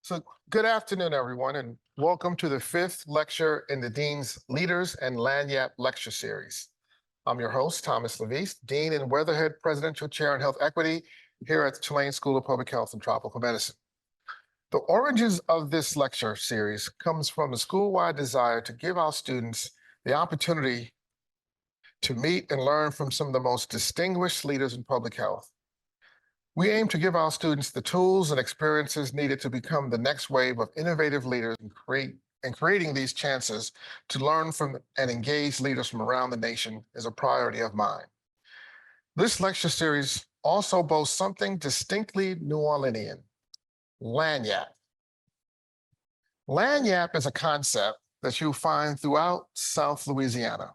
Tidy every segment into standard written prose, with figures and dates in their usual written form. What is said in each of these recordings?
So good afternoon, everyone, and welcome to the fifth lecture in the Dean's Leaders and Lagniappe Lecture Series. I'm your host, Thomas Levis, Dean and Weatherhead Presidential Chair in Health Equity here at the Tulane School of Public Health and Tropical Medicine. The origins of this lecture series comes from the school-wide desire to give our students the opportunity to meet and learn from some of the most distinguished leaders in public health. We aim to give our students the tools and experiences needed to become the next wave of innovative leaders and creating these chances to learn from and engage leaders from around the nation is a priority of mine. This lecture series also boasts something distinctly New Orleanian, Lagniappe. Lagniappe is a concept that you'll find throughout South Louisiana.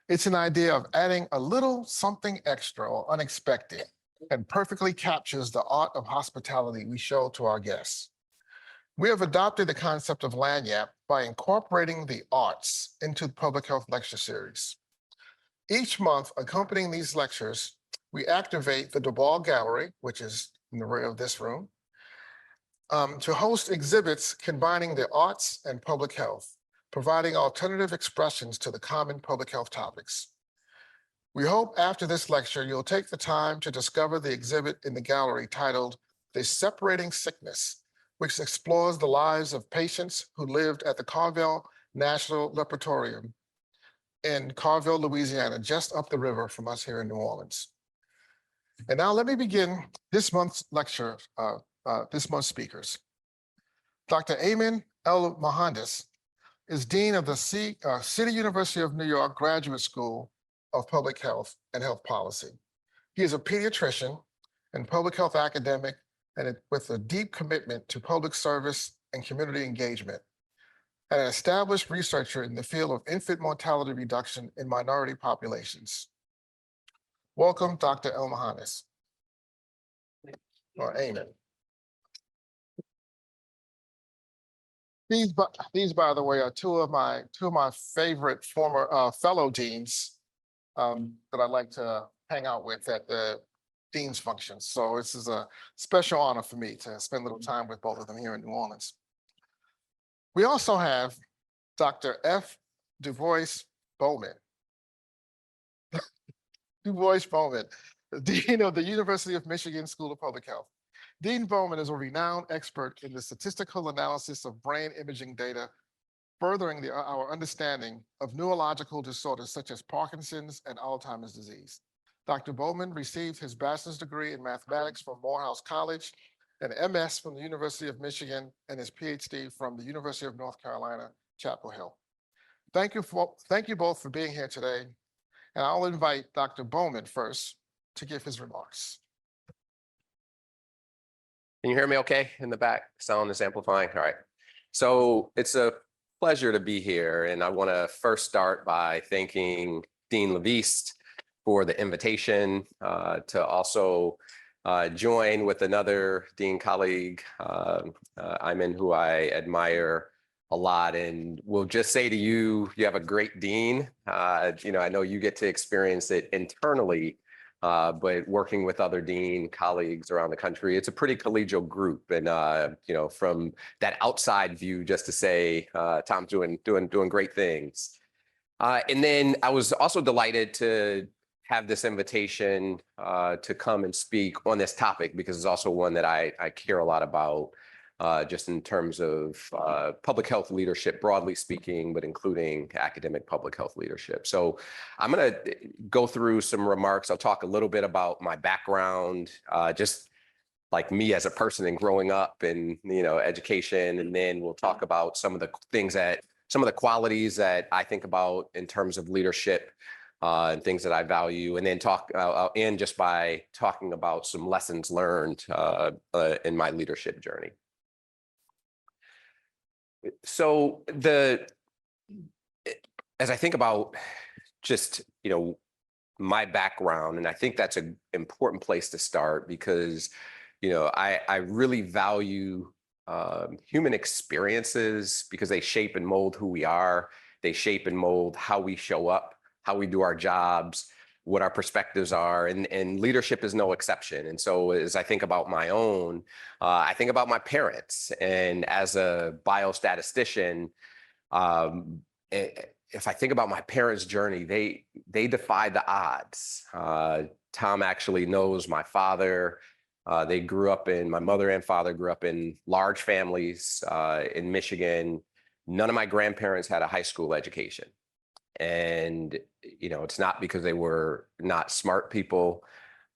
It's an idea of adding a little something extra or unexpected, and perfectly captures the art of hospitality we show to our guests. We have adopted the concept of Lagniappe by incorporating the arts into the public health lecture series. Each month, accompanying these lectures, we activate the DuBois Gallery, which is in the rear of this room, to host exhibits combining the arts and public health, providing alternative expressions to the common public health topics. We hope after this lecture, you'll take the time to discover the exhibit in the gallery titled The Separating Sickness, which explores the lives of patients who lived at the Carville National Laboratorium in Carville, Louisiana, just up the river from us here in New Orleans. And now let me begin this month's lecture, this month's speakers. Dr. Ayman El-Mohandes is Dean of the City University of New York Graduate School of Public Health and Health Policy. He is a pediatrician and public health academic and with a deep commitment to public service and community engagement, and an established researcher in the field of infant mortality reduction in minority populations. Welcome, Dr. El-Mohandes, or Ayman. These, by the way, are two of my favorite former fellow deans that I like to hang out with at the dean's functions. So this is a special honor for me to spend a little time with both of them here in New Orleans. We also have Dr. F. DuBois Bowman. DuBois Bowman, Dean of the University of Michigan School of Public Health. Dean Bowman is a renowned expert in the statistical analysis of brain imaging data, furthering our understanding of neurological disorders such as Parkinson's and Alzheimer's disease. Dr. Bowman received his bachelor's degree in mathematics from Morehouse College, an MS from the University of Michigan, and his PhD from the University of North Carolina, Chapel Hill. Thank you both for being here today, and I'll invite Dr. Bowman first to give his remarks. Can you hear me okay in the back? Sound is amplifying? All right. So it's a pleasure to be here. And I want to first start by thanking Dean Levis for the invitation to also join with another Dean colleague, Ayman, who I admire a lot. And will just say to you, you have a great Dean. I know you get to experience it internally, but working with other Dean colleagues around the country, it's a pretty collegial group. And, from that outside view, just to say, Tom's doing great things. And then I was also delighted to have this invitation to come and speak on this topic, because it's also one that I care a lot about, just in terms of public health leadership, broadly speaking, but including academic public health leadership. So I'm going to go through some remarks. I'll talk a little bit about my background, just like me as a person and growing up and, education. And then we'll talk about some of the qualities that I think about in terms of leadership and things that I value, and then I'll end just by talking about some lessons learned in my leadership journey. So as I think about just, my background, and I think that's an important place to start, because, I really value human experiences, because they shape and mold who we are. They shape and mold how we show up, how we do our jobs, what our perspectives are, and leadership is no exception. And so as I think about my own, I think about my parents. And as a biostatistician, if I think about my parents' journey, they defied the odds. Tom actually knows my father. My mother and father grew up in large families in Michigan. None of my grandparents had a high school education. And, it's not because they were not smart people,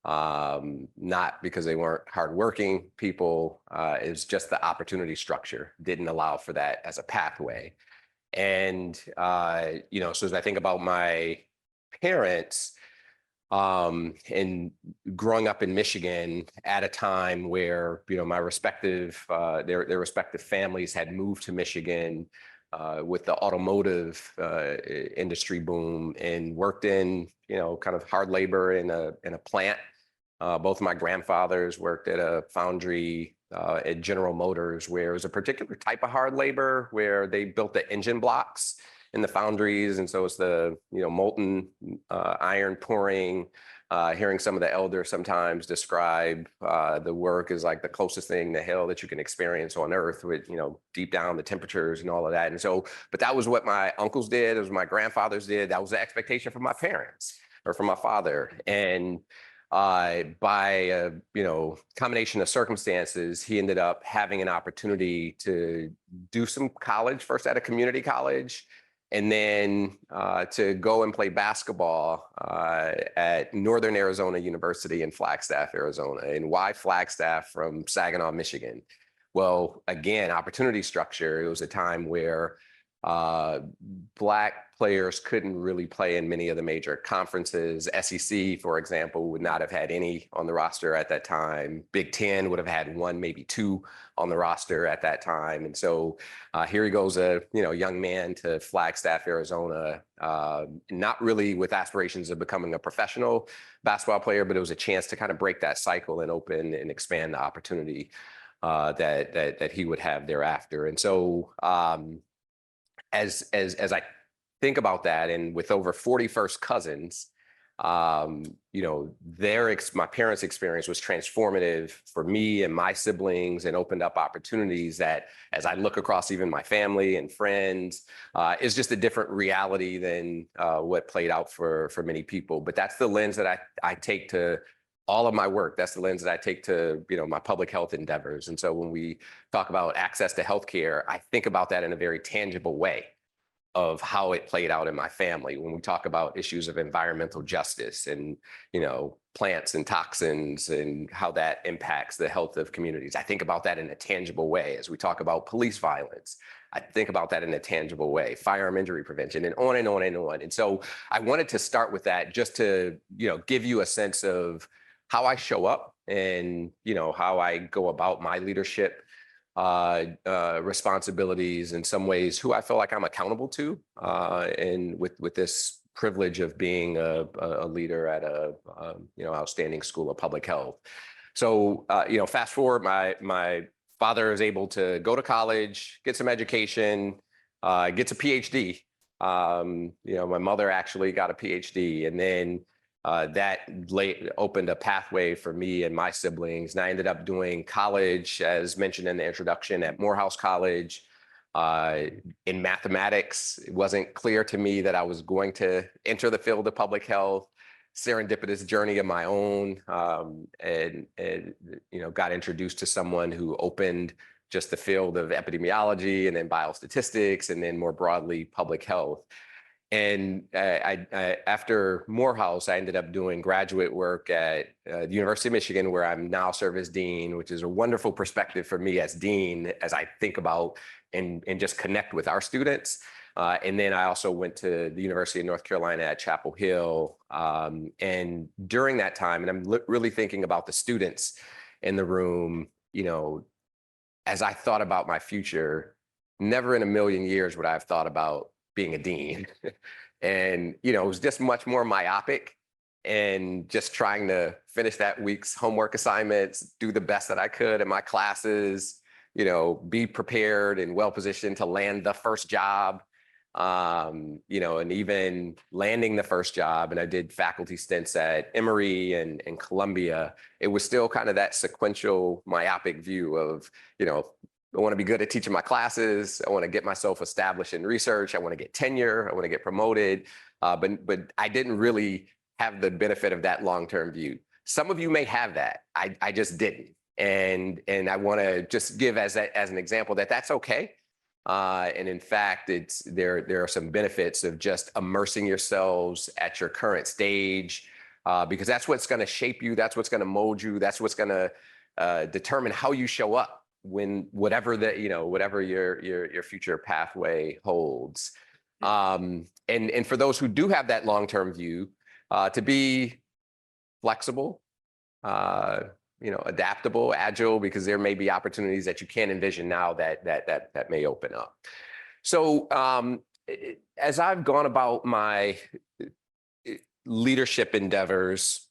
not because they weren't hardworking people. It's just the opportunity structure didn't allow for that as a pathway. And, so as I think about my parents, and growing up in Michigan at a time where, my respective, their respective families had moved to Michigan, with the automotive industry boom, and worked in, kind of hard labor in a plant. Both of my grandfathers worked at a foundry at General Motors, where it was a particular type of hard labor where they built the engine blocks in the foundries. And so it's the, molten iron pouring. Hearing some of the elders sometimes describe the work as like the closest thing to hell that you can experience on earth, with, deep down the temperatures and all of that. And so, but that was what my uncles did, it was my grandfathers did, that was the expectation from my parents or from my father. And by a combination of circumstances, he ended up having an opportunity to do some college, first at a community college, and then to go and play basketball at Northern Arizona University in Flagstaff, Arizona. And why Flagstaff from Saginaw, Michigan? Well, again, opportunity structure. It was a time where Black players couldn't really play in many of the major conferences. SEC, for example, would not have had any on the roster at that time. Big Ten would have had one, maybe two on the roster at that time. And so here he goes, a young man to Flagstaff, Arizona, not really with aspirations of becoming a professional basketball player, but it was a chance to kind of break that cycle and open and expand the opportunity that he would have thereafter. And so as I think about that, and with over 40 first cousins, my parents' experience was transformative for me and my siblings, and opened up opportunities that, as I look across even my family and friends, is just a different reality than what played out for many people. But that's the lens that I take to all of my work. That's the lens that I take to, my public health endeavors. And so when we talk about access to healthcare, I think about that in a very tangible way of how it played out in my family. When we talk about issues of environmental justice and, plants and toxins and how that impacts the health of communities, I think about that in a tangible way. As we talk about police violence, I think about that in a tangible way, firearm injury prevention, and on and on and on. And so I wanted to start with that, just to, give you a sense of how I show up and, how I go about my leadership responsibilities, in some ways, who I feel like I'm accountable to, and with this privilege of being a leader at a outstanding school of public health. So fast forward, my father is able to go to college, get some education, gets a PhD. My mother actually got a PhD, and then that opened a pathway for me and my siblings. And I ended up doing college, as mentioned in the introduction, at Morehouse College. In mathematics, it wasn't clear to me that I was going to enter the field of public health. Serendipitous journey of my own, and got introduced to someone who opened just the field of epidemiology, and then biostatistics, and then more broadly public health. And after Morehouse, I ended up doing graduate work at the University of Michigan, where I'm now serve as dean, which is a wonderful perspective for me as dean, as I think about and just connect with our students. And then I also went to the University of North Carolina at Chapel Hill. And during that time, and I'm really thinking about the students in the room, as I thought about my future, never in a million years would I have thought about being a dean. And, it was just much more myopic, and just trying to finish that week's homework assignments, do the best that I could in my classes, be prepared and well-positioned to land the first job. And even landing the first job, and I did faculty stints at Emory and Columbia, it was still kind of that sequential myopic view of, I want to be good at teaching my classes. I want to get myself established in research. I want to get tenure. I want to get promoted. But I didn't really have the benefit of that long-term view. Some of you may have that. I just didn't. And I want to just give as an example that that's okay. And in fact, there are some benefits of just immersing yourselves at your current stage, because that's what's going to shape you. That's what's going to mold you. That's what's going to determine how you show up when whatever your future pathway holds. And for those who do have that long-term view, to be flexible, adaptable, agile, because there may be opportunities that you can't envision now that may open up. So as I've gone about my leadership endeavors,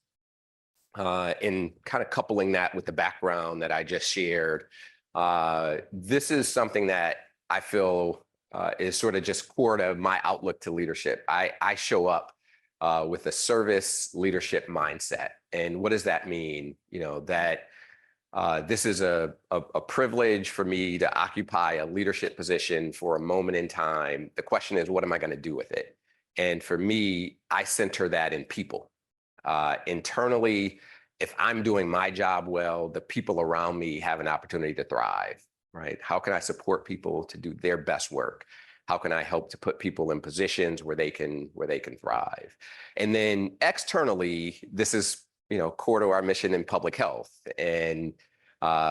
in kind of coupling that with the background that I just shared, this is something that I feel is sort of just core to my outlook to leadership. I show up with a service leadership mindset. And what does that mean? That this is a privilege for me to occupy a leadership position for a moment in time. The question is, what am I going to do with it? And for me, I center that in people. Internally, if I'm doing my job well, the people around me have an opportunity to thrive, right? How can I support people to do their best work? How can I help to put people in positions where they can thrive? And then externally, this is core to our mission in public health, and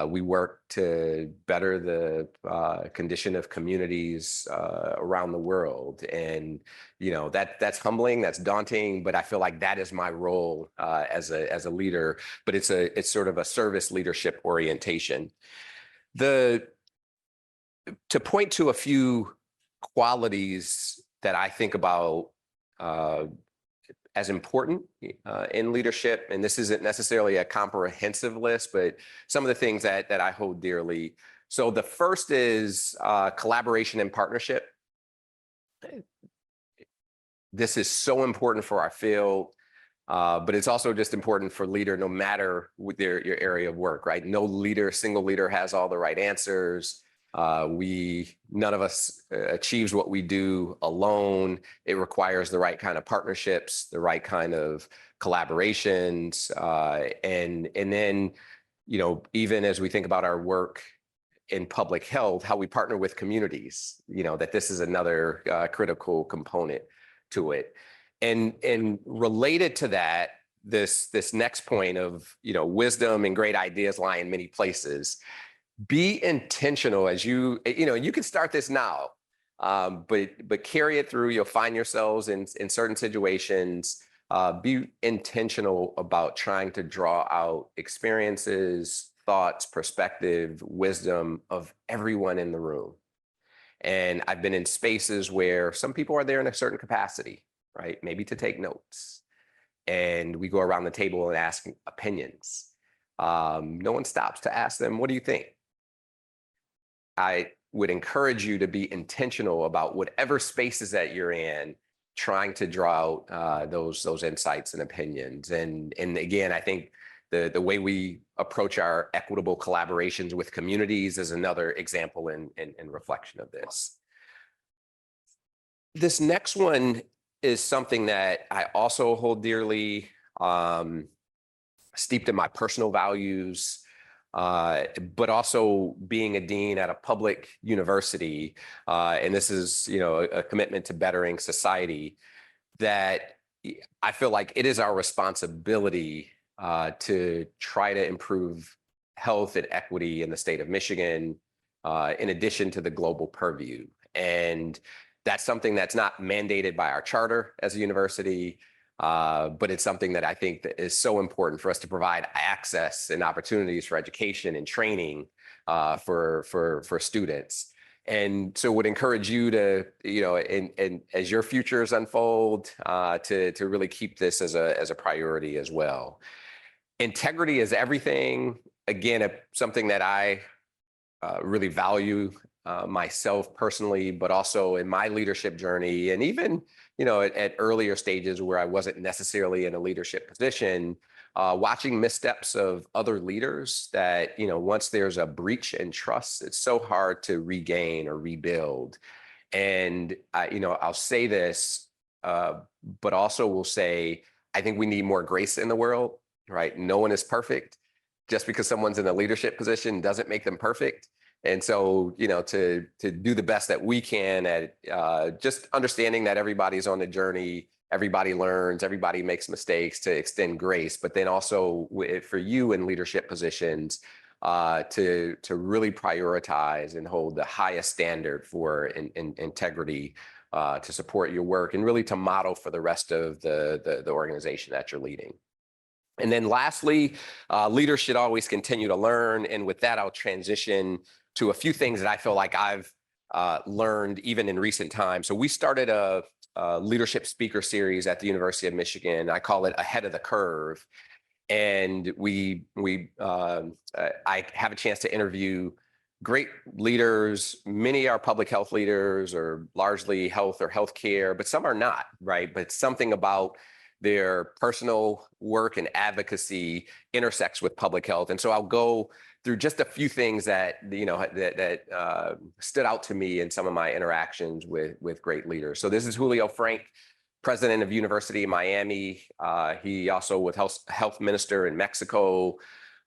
we work to better the condition of communities around the world. And that's humbling, that's daunting, but I feel like that is my role as a leader. But it's sort of a service leadership orientation. To point to a few qualities that I think about as important in leadership, and this isn't necessarily a comprehensive list, but some of the things that I hold dearly. So the first is collaboration and partnership. This is so important for our field, but it's also just important for leader, no matter your area of work, right? No single leader has all the right answers. None of us achieves what we do alone. It requires the right kind of partnerships, the right kind of collaborations, and then even as we think about our work in public health, how we partner with communities, that this is another critical component to it. And related to that, this next point of wisdom and great ideas lie in many places. Be intentional as you can start this now, but carry it through. You'll find yourselves in certain situations. Be intentional about trying to draw out experiences, thoughts, perspective, wisdom of everyone in the room. And I've been in spaces where some people are there in a certain capacity, right? Maybe to take notes. And we go around the table and ask opinions. No one stops to ask them, what do you think? I would encourage you to be intentional about whatever spaces that you're in, trying to draw out those insights and opinions. And again, I think the way we approach our equitable collaborations with communities is another example and reflection of this. This next one is something that I also hold dearly, steeped in my personal values. But also being a dean at a public university, and this is, a commitment to bettering society, that I feel like it is our responsibility to try to improve health and equity in the state of Michigan, in addition to the global purview. And that's something that's not mandated by our charter as a university. But it's something that I think that is so important for us to provide access and opportunities for education and training for students. And so would encourage you to, and as your futures unfold, to really keep this as a priority as well. Integrity is everything. Again, something that I really value myself personally, but also in my leadership journey, and even at earlier stages where I wasn't necessarily in a leadership position, watching missteps of other leaders that once there's a breach in trust, it's so hard to regain or rebuild. And I'll say this, but also will say I think we need more grace in the world. Right? No one is perfect. Just because someone's in a leadership position doesn't make them perfect. And so, to do the best that we can at just understanding that everybody's on the journey, everybody learns, everybody makes mistakes, to extend grace, but then also for you in leadership positions, to really prioritize and hold the highest standard for integrity, to support your work and really to model for the rest of the organization that you're leading. And then lastly, leaders should always continue to learn. And with that, I'll transition to a few things that I feel like I've learned even in recent times. So we started a leadership speaker series at the University of Michigan. I call it Ahead of the Curve. And I have a chance to interview great leaders. Many are public health leaders or largely health or healthcare, but some are not, right? But something about their personal work and advocacy intersects with public health. And so I'll go through just a few things that stood out to me in some of my interactions with great leaders. So this is Julio Frank, president of University of Miami. He also was health minister in Mexico.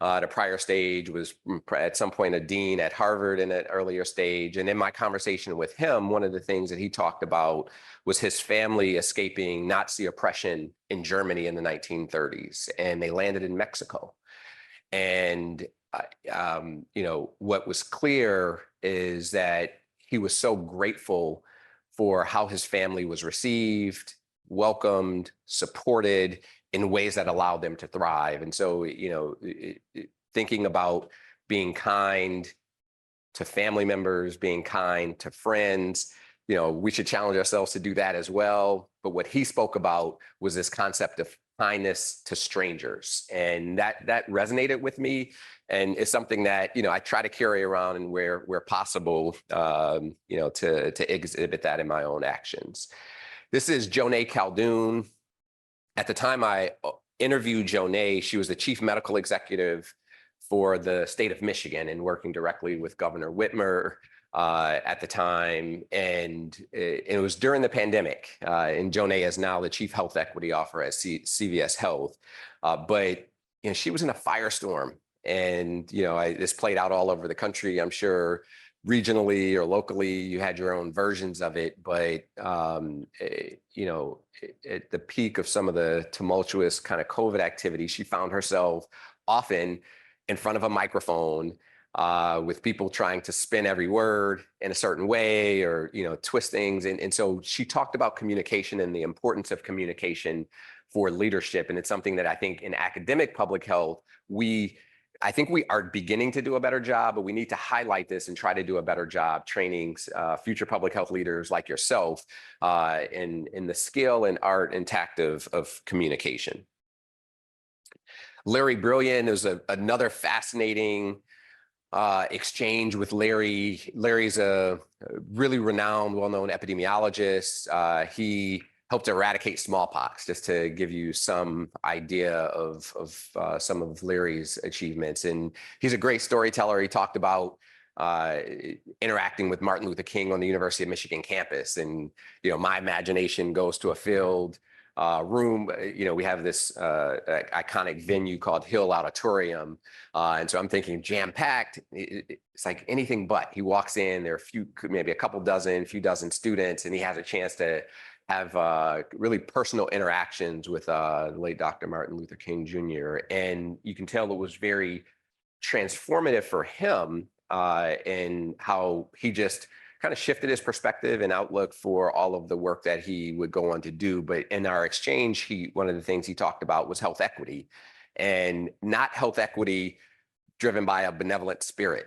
At a prior stage, was at some point a dean at Harvard in an earlier stage. And in my conversation with him, one of the things that he talked about was his family escaping Nazi oppression in Germany in the 1930s, and they landed in Mexico. And what was clear is that he was so grateful for how his family was received, welcomed, supported in ways that allowed them to thrive. And so, thinking about being kind to family members, being kind to friends, we should challenge ourselves to do that as well. But what he spoke about was this concept of kindness to strangers. And that resonated with me. And it's something that, I try to carry around and where possible, to exhibit that in my own actions. This is Joné Khaldun. At the time I interviewed Joné, she was the chief medical executive for the state of Michigan and working directly with Governor Whitmer at the time. And it was during the pandemic. And Joné is now the chief health equity officer at CVS Health. But she was in a firestorm. And this played out all over the country. I'm sure regionally or locally, you had your own versions of it, but at the peak of some of the tumultuous kind of COVID activity, she found herself often in front of a microphone with people trying to spin every word in a certain way or twist things. And so she talked about communication and the importance of communication for leadership. And it's something that I think in academic public health, I think we are beginning to do a better job, but we need to highlight this and try to do a better job training future public health leaders like yourself in the skill and art and tact of communication. Larry Brilliant is another fascinating exchange with Larry. Larry's a really renowned, well-known epidemiologist. He helped eradicate smallpox, just to give you some idea of some of Larry's achievements. And he's a great storyteller. He talked about interacting with Martin Luther King on the University of Michigan campus. And, my imagination goes to a filled room. We have this iconic venue called Hill Auditorium. And so I'm thinking jam-packed. It's like anything but. He walks in, there are maybe a few dozen students, and he has a chance to have really personal interactions with the late Dr. Martin Luther King Jr. And you can tell it was very transformative for him in how he just kind of shifted his perspective and outlook for all of the work that he would go on to do. But in our exchange, one of the things he talked about was health equity, and not health equity driven by a benevolent spirit,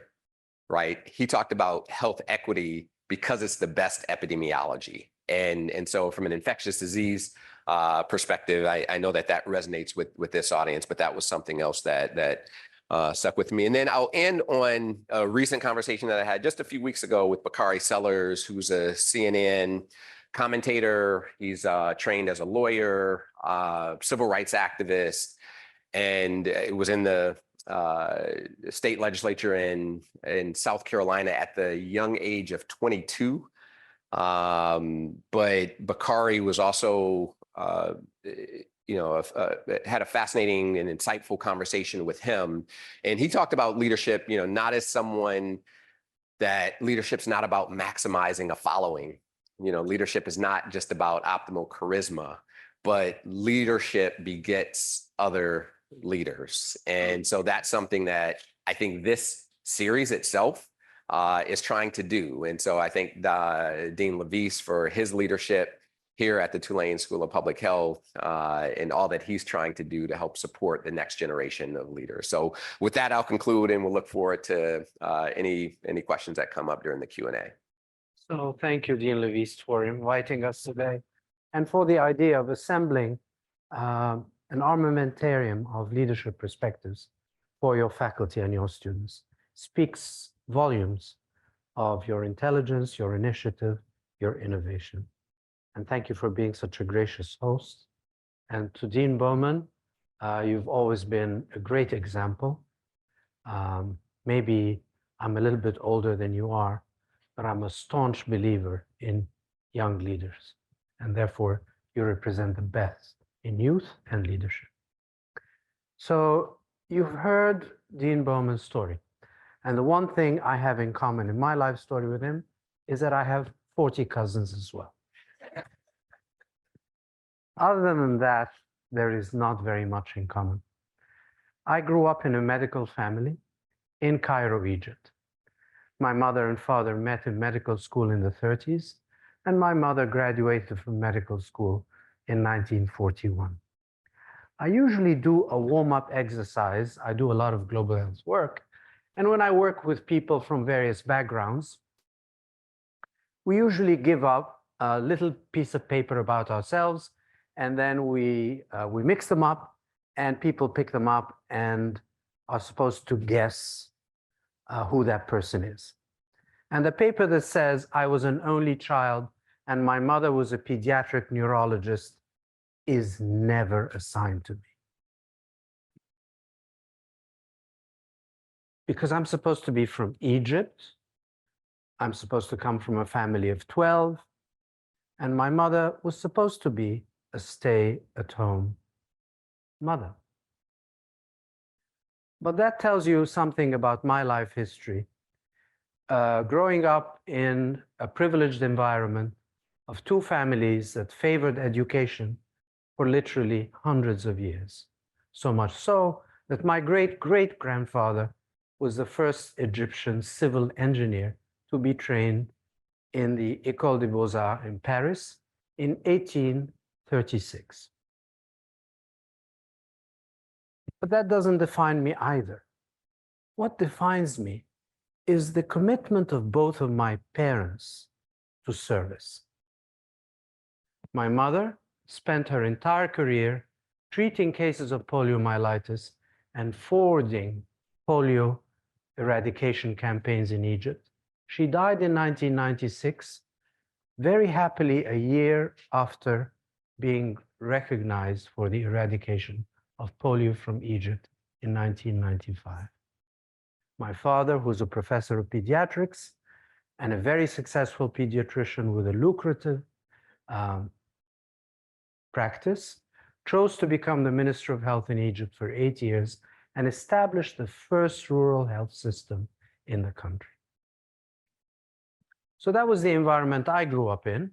right? He talked about health equity because it's the best epidemiology. And so from an infectious disease perspective, I know that resonates with this audience, but that was something else that stuck with me. And then I'll end on a recent conversation that I had just a few weeks ago with Bakari Sellers, who's a CNN commentator. He's trained as a lawyer, civil rights activist, and it was in the state legislature in South Carolina at the young age of 22. But Bakari was also, had a fascinating and insightful conversation with him. And he talked about leadership, not as someone that leadership's not about maximizing a following. Leadership is not just about optimal charisma, but leadership begets other leaders. And so that's something that I think this series itself is trying to do. And so I think Dean Levis for his leadership here at the Tulane School of Public Health and all that he's trying to do to help support the next generation of leaders. So with that, I'll conclude, and we'll look forward to any questions that come up during the Q&A. So thank you, Dean Levis, for inviting us today and for the idea of assembling an armamentarium of leadership perspectives for your faculty and your students. Speaks volumes of your intelligence, your initiative, your innovation. And thank you for being such a gracious host. And to Dean Bowman, you've always been a great example. Maybe I'm a little bit older than you are, but I'm a staunch believer in young leaders. And therefore, you represent the best in youth and leadership. So you've heard Dean Bowman's story. And the one thing I have in common in my life story with him is that I have 40 cousins as well. Other than that, there is not very much in common. I grew up in a medical family in Cairo, Egypt. My mother and father met in medical school in the 30s, and my mother graduated from medical school in 1941. I usually do a warm-up exercise. I do a lot of global health work. And when I work with people from various backgrounds, we usually give up a little piece of paper about ourselves, and then we mix them up, and people pick them up and are supposed to guess who that person is. And the paper that says, I was an only child and my mother was a pediatric neurologist is never assigned to me. Because I'm supposed to be from Egypt. I'm supposed to come from a family of 12. And my mother was supposed to be a stay-at-home mother. But that tells you something about my life history. Growing up in a privileged environment of two families that favored education for literally hundreds of years. So much so that my great-great-grandfather was the first Egyptian civil engineer to be trained in the École des Beaux-Arts in Paris in 1836. But that doesn't define me either. What defines me is the commitment of both of my parents to service. My mother spent her entire career treating cases of poliomyelitis and forwarding polio eradication campaigns in Egypt. She died in 1996, very happily a year after being recognized for the eradication of polio from Egypt in 1995. My father, who's a professor of pediatrics and a very successful pediatrician with a lucrative practice, chose to become the Minister of Health in Egypt for 8 years and established the first rural health system in the country. So that was the environment I grew up in,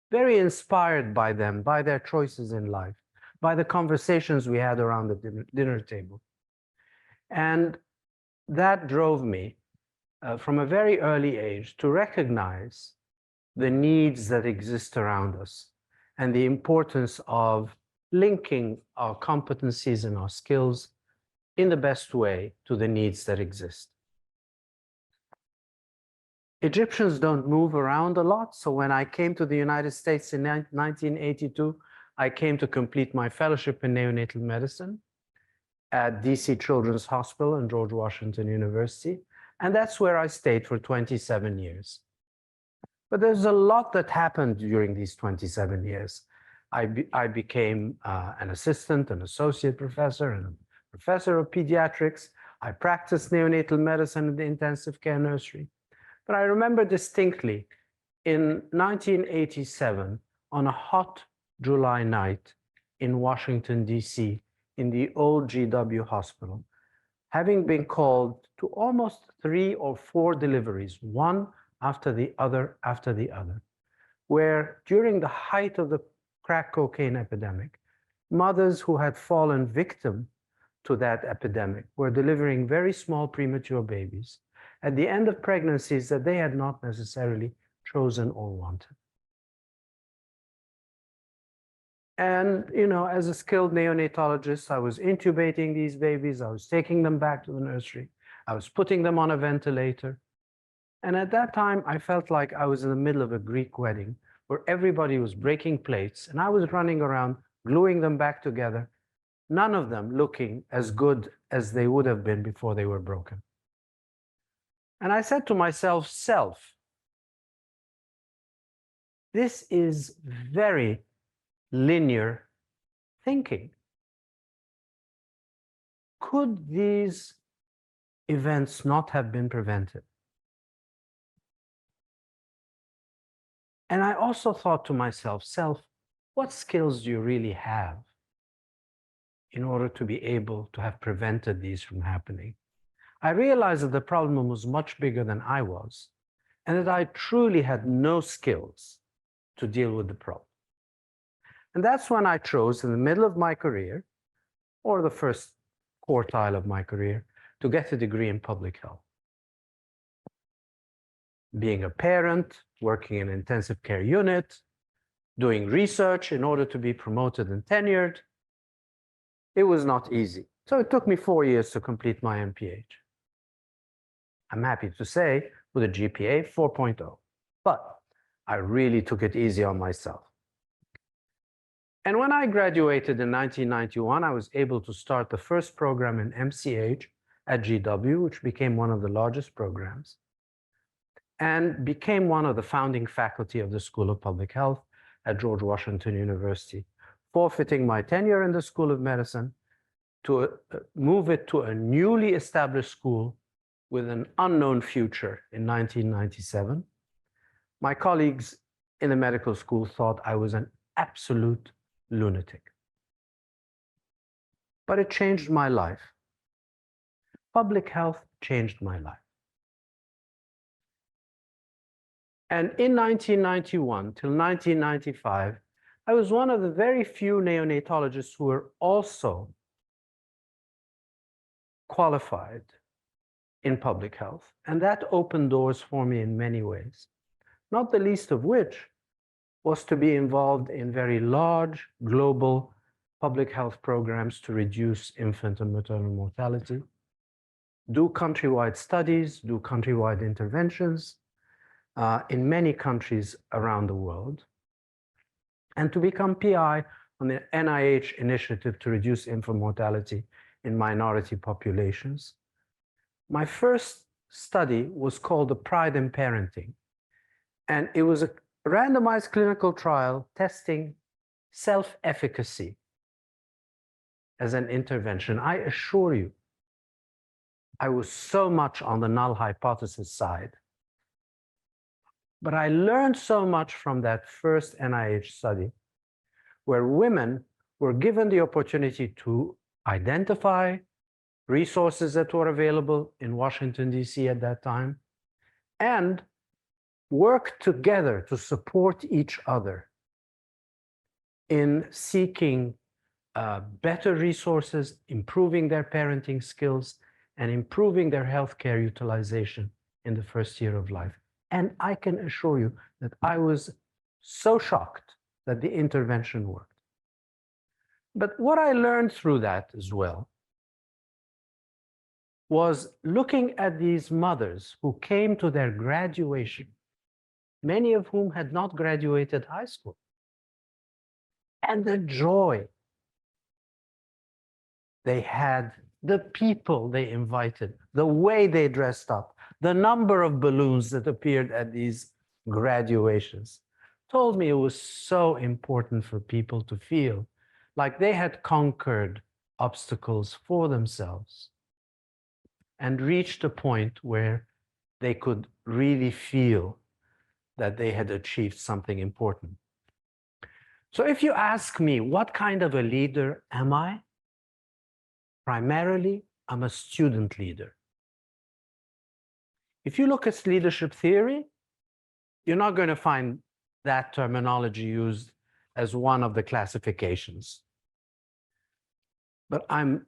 very inspired by them, by their choices in life, by the conversations we had around the dinner table. And that drove me from a very early age to recognize the needs that exist around us and the importance of linking our competencies and our skills in the best way to the needs that exist. Egyptians don't move around a lot, so when I came to the United States in 1982, I came to complete my fellowship in neonatal medicine. at DC Children's Hospital and George Washington University. And that's where I stayed for 27 years. But there's a lot that happened during these 27 years. I became an assistant, an associate professor, and a professor of pediatrics. I practiced neonatal medicine in the intensive care nursery. But I remember distinctly in 1987, on a hot July night in Washington, DC, in the old GW hospital, having been called to almost 3 or 4 deliveries, one after the other, where during the height of the crack cocaine epidemic, mothers who had fallen victim to that epidemic were delivering very small premature babies at the end of pregnancies that they had not necessarily chosen or wanted. And, you know, as a skilled neonatologist, I was intubating these babies, I was taking them back to the nursery, I was putting them on a ventilator. And at that time, I felt like I was in the middle of a Greek wedding where everybody was breaking plates and I was running around, gluing them back together, none of them looking as good as they would have been before they were broken. And I said to myself, this is very linear thinking. Could these events not have been prevented? And I also thought to myself, what skills do you really have in order to be able to have prevented these from happening? I realized that the problem was much bigger than I was, and that I truly had no skills to deal with the problem. And that's when I chose, in the middle of my career, or the first quartile of my career, to get a degree in public health. Being a parent, working in an intensive care unit, doing research in order to be promoted and tenured, it was not easy. So it took me 4 years to complete my MPH. I'm happy to say, with a GPA 4.0, but I really took it easy on myself. And when I graduated in 1991, I was able to start the first program in MCH at GW, which became one of the largest programs, and became one of the founding faculty of the School of Public Health at George Washington University, forfeiting my tenure in the School of Medicine to move it to a newly established school with an unknown future in 1997. My colleagues in the medical school thought I was an absolute lunatic. But it changed my life. Public health changed my life. And in 1991 till 1995, I was one of the very few neonatologists who were also qualified in public health. And that opened doors for me in many ways, not the least of which was to be involved in very large global public health programs to reduce infant and maternal mortality, do countrywide studies, do countrywide interventions in many countries around the world, and to become PI on the NIH initiative to reduce infant mortality in minority populations. My first study was called the Pride in Parenting, and it was a randomized clinical trial testing self-efficacy as an intervention. I assure you, I was so much on the null hypothesis side. But I learned so much from that first NIH study, where women were given the opportunity to identify resources that were available in Washington, DC at that time, and work together to support each other in seeking better resources, improving their parenting skills, and improving their healthcare utilization in the first year of life. And I can assure you that I was so shocked that the intervention worked. But what I learned through that as well was looking at these mothers who came to their graduation, many of whom had not graduated high school, and the joy they had the people they invited, the way they dressed up, the number of balloons that appeared at these graduations, told me it was so important for people to feel like they had conquered obstacles for themselves and reached a point where they could really feel that they had achieved something important. So if you ask me, what kind of a leader am I? Primarily, I'm a student leader. If you look at leadership theory, you're not going to find that terminology used as one of the classifications. But I'm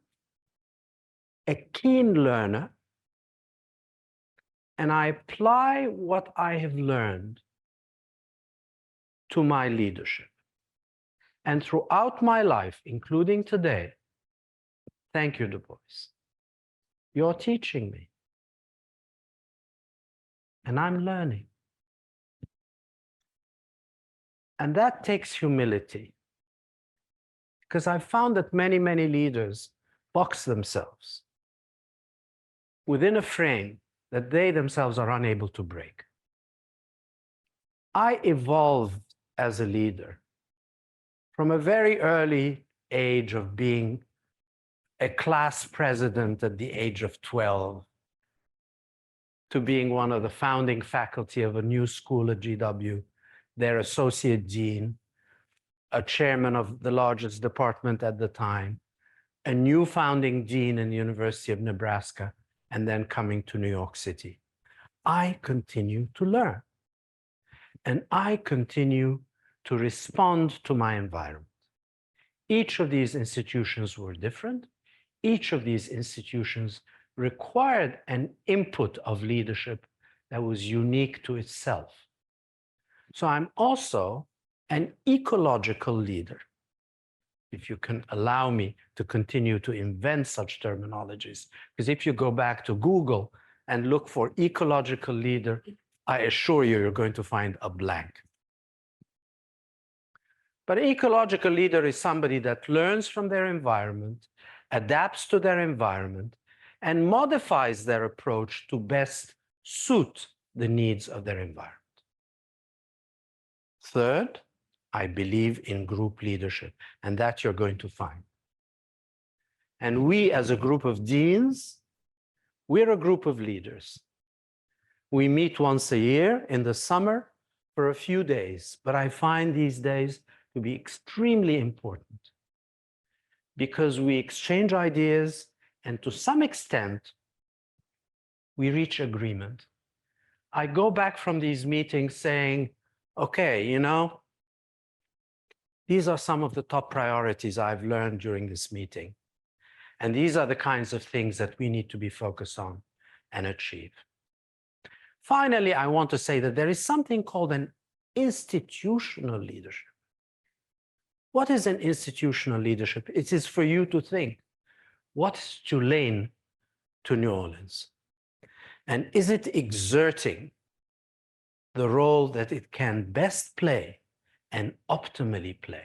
a keen learner, and I apply what I have learned to my leadership. And throughout my life, including today, thank you, DuBois. You're teaching me. And I'm learning. And that takes humility. Because I've found that many, many leaders box themselves within a frame that they themselves are unable to break. I evolved as a leader from a very early age of being a class president at the age of 12 to being one of the founding faculty of a new school at GW, their associate dean, a chairman of the largest department at the time, a new founding dean in the University of Nebraska, and then coming to New York City. I continue to learn, and I continue to respond to my environment. Each of these institutions were different. Each of these institutions required an input of leadership that was unique to itself. So I'm also an ecological leader, if you can allow me to continue to invent such terminologies. Because if you go back to Google and look for ecological leader, I assure you, you're going to find a blank. But an ecological leader is somebody that learns from their environment, adapts to their environment, and modifies their approach to best suit the needs of their environment. Third, I believe in group leadership, and that you're going to find. And we, as a group of deans, we're a group of leaders. We meet once a year in the summer for a few days, but I find these days to be extremely important because we exchange ideas and to some extent, we reach agreement. I go back from these meetings saying, okay, you know, these are some of the top priorities I've learned during this meeting. And these are the kinds of things that we need to be focused on and achieve. Finally, I want to say that there is something called an institutional leadership. What is an institutional leadership? It is for you to think, what's Tulane to New Orleans? And is it exerting the role that it can best play and optimally play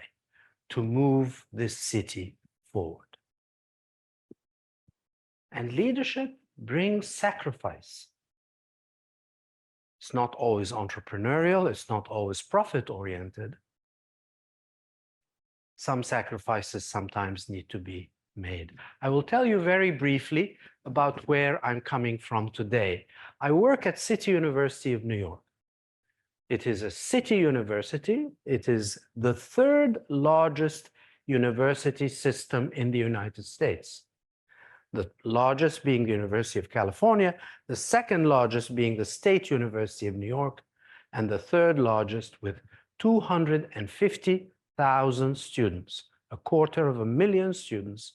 to move this city forward? And leadership brings sacrifice. It's not always entrepreneurial, it's not always profit-oriented. Some sacrifices sometimes need to be made. I will tell you very briefly about where I'm coming from today. I work at City University of New York. It is a city university. It is the third largest university system in the United States. The largest being the University of California, the second largest being the State University of New York, and the third largest with 250,000 students, 250,000 students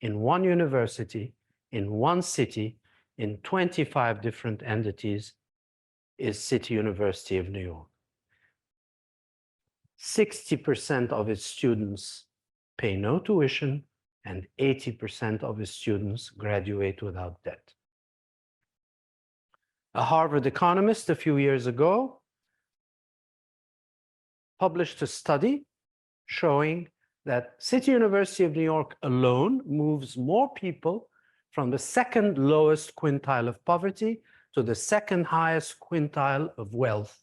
in one university, in one city, in 25 different entities, is City University of New York. 60% of its students pay no tuition, and 80% of its students graduate without debt. A Harvard economist a few years ago published a study showing that City University of New York alone moves more people from the second lowest quintile of poverty to the second highest quintile of wealth.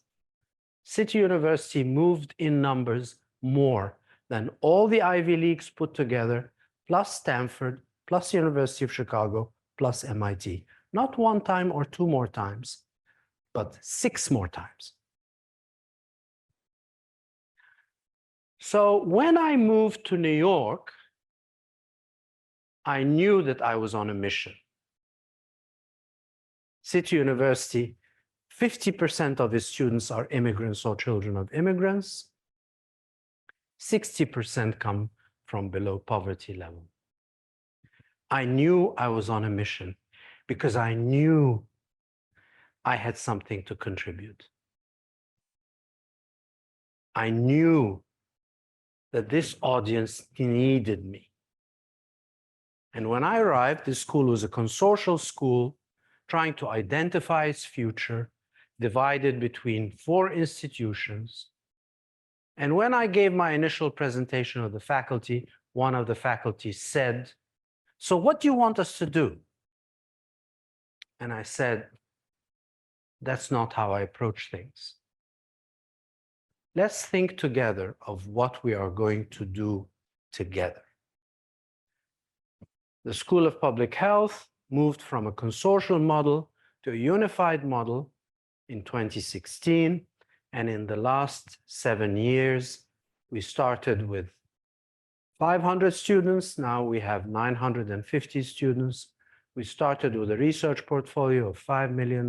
City University moved in numbers more than all the Ivy Leagues put together, plus Stanford, plus University of Chicago, plus MIT. Not one time or two more times, but 6 more times. So when I moved to New York, I knew that I was on a mission. City University, 50% of its students are immigrants or children of immigrants. 60% come from below poverty level. I knew I was on a mission because I knew I had something to contribute. I knew that this audience needed me. And when I arrived, this school was a consortial school trying to identify its future, divided between 4 institutions. And when I gave my initial presentation of the faculty, one of the faculty said, "So what do you want us to do?" And I said, "That's not how I approach things. Let's think together of what we are going to do together." The School of Public Health moved from a consortial model to a unified model in 2016. And in the last 7 years, we started with 500 students. Now we have 950 students. We started with a research portfolio of $5 million.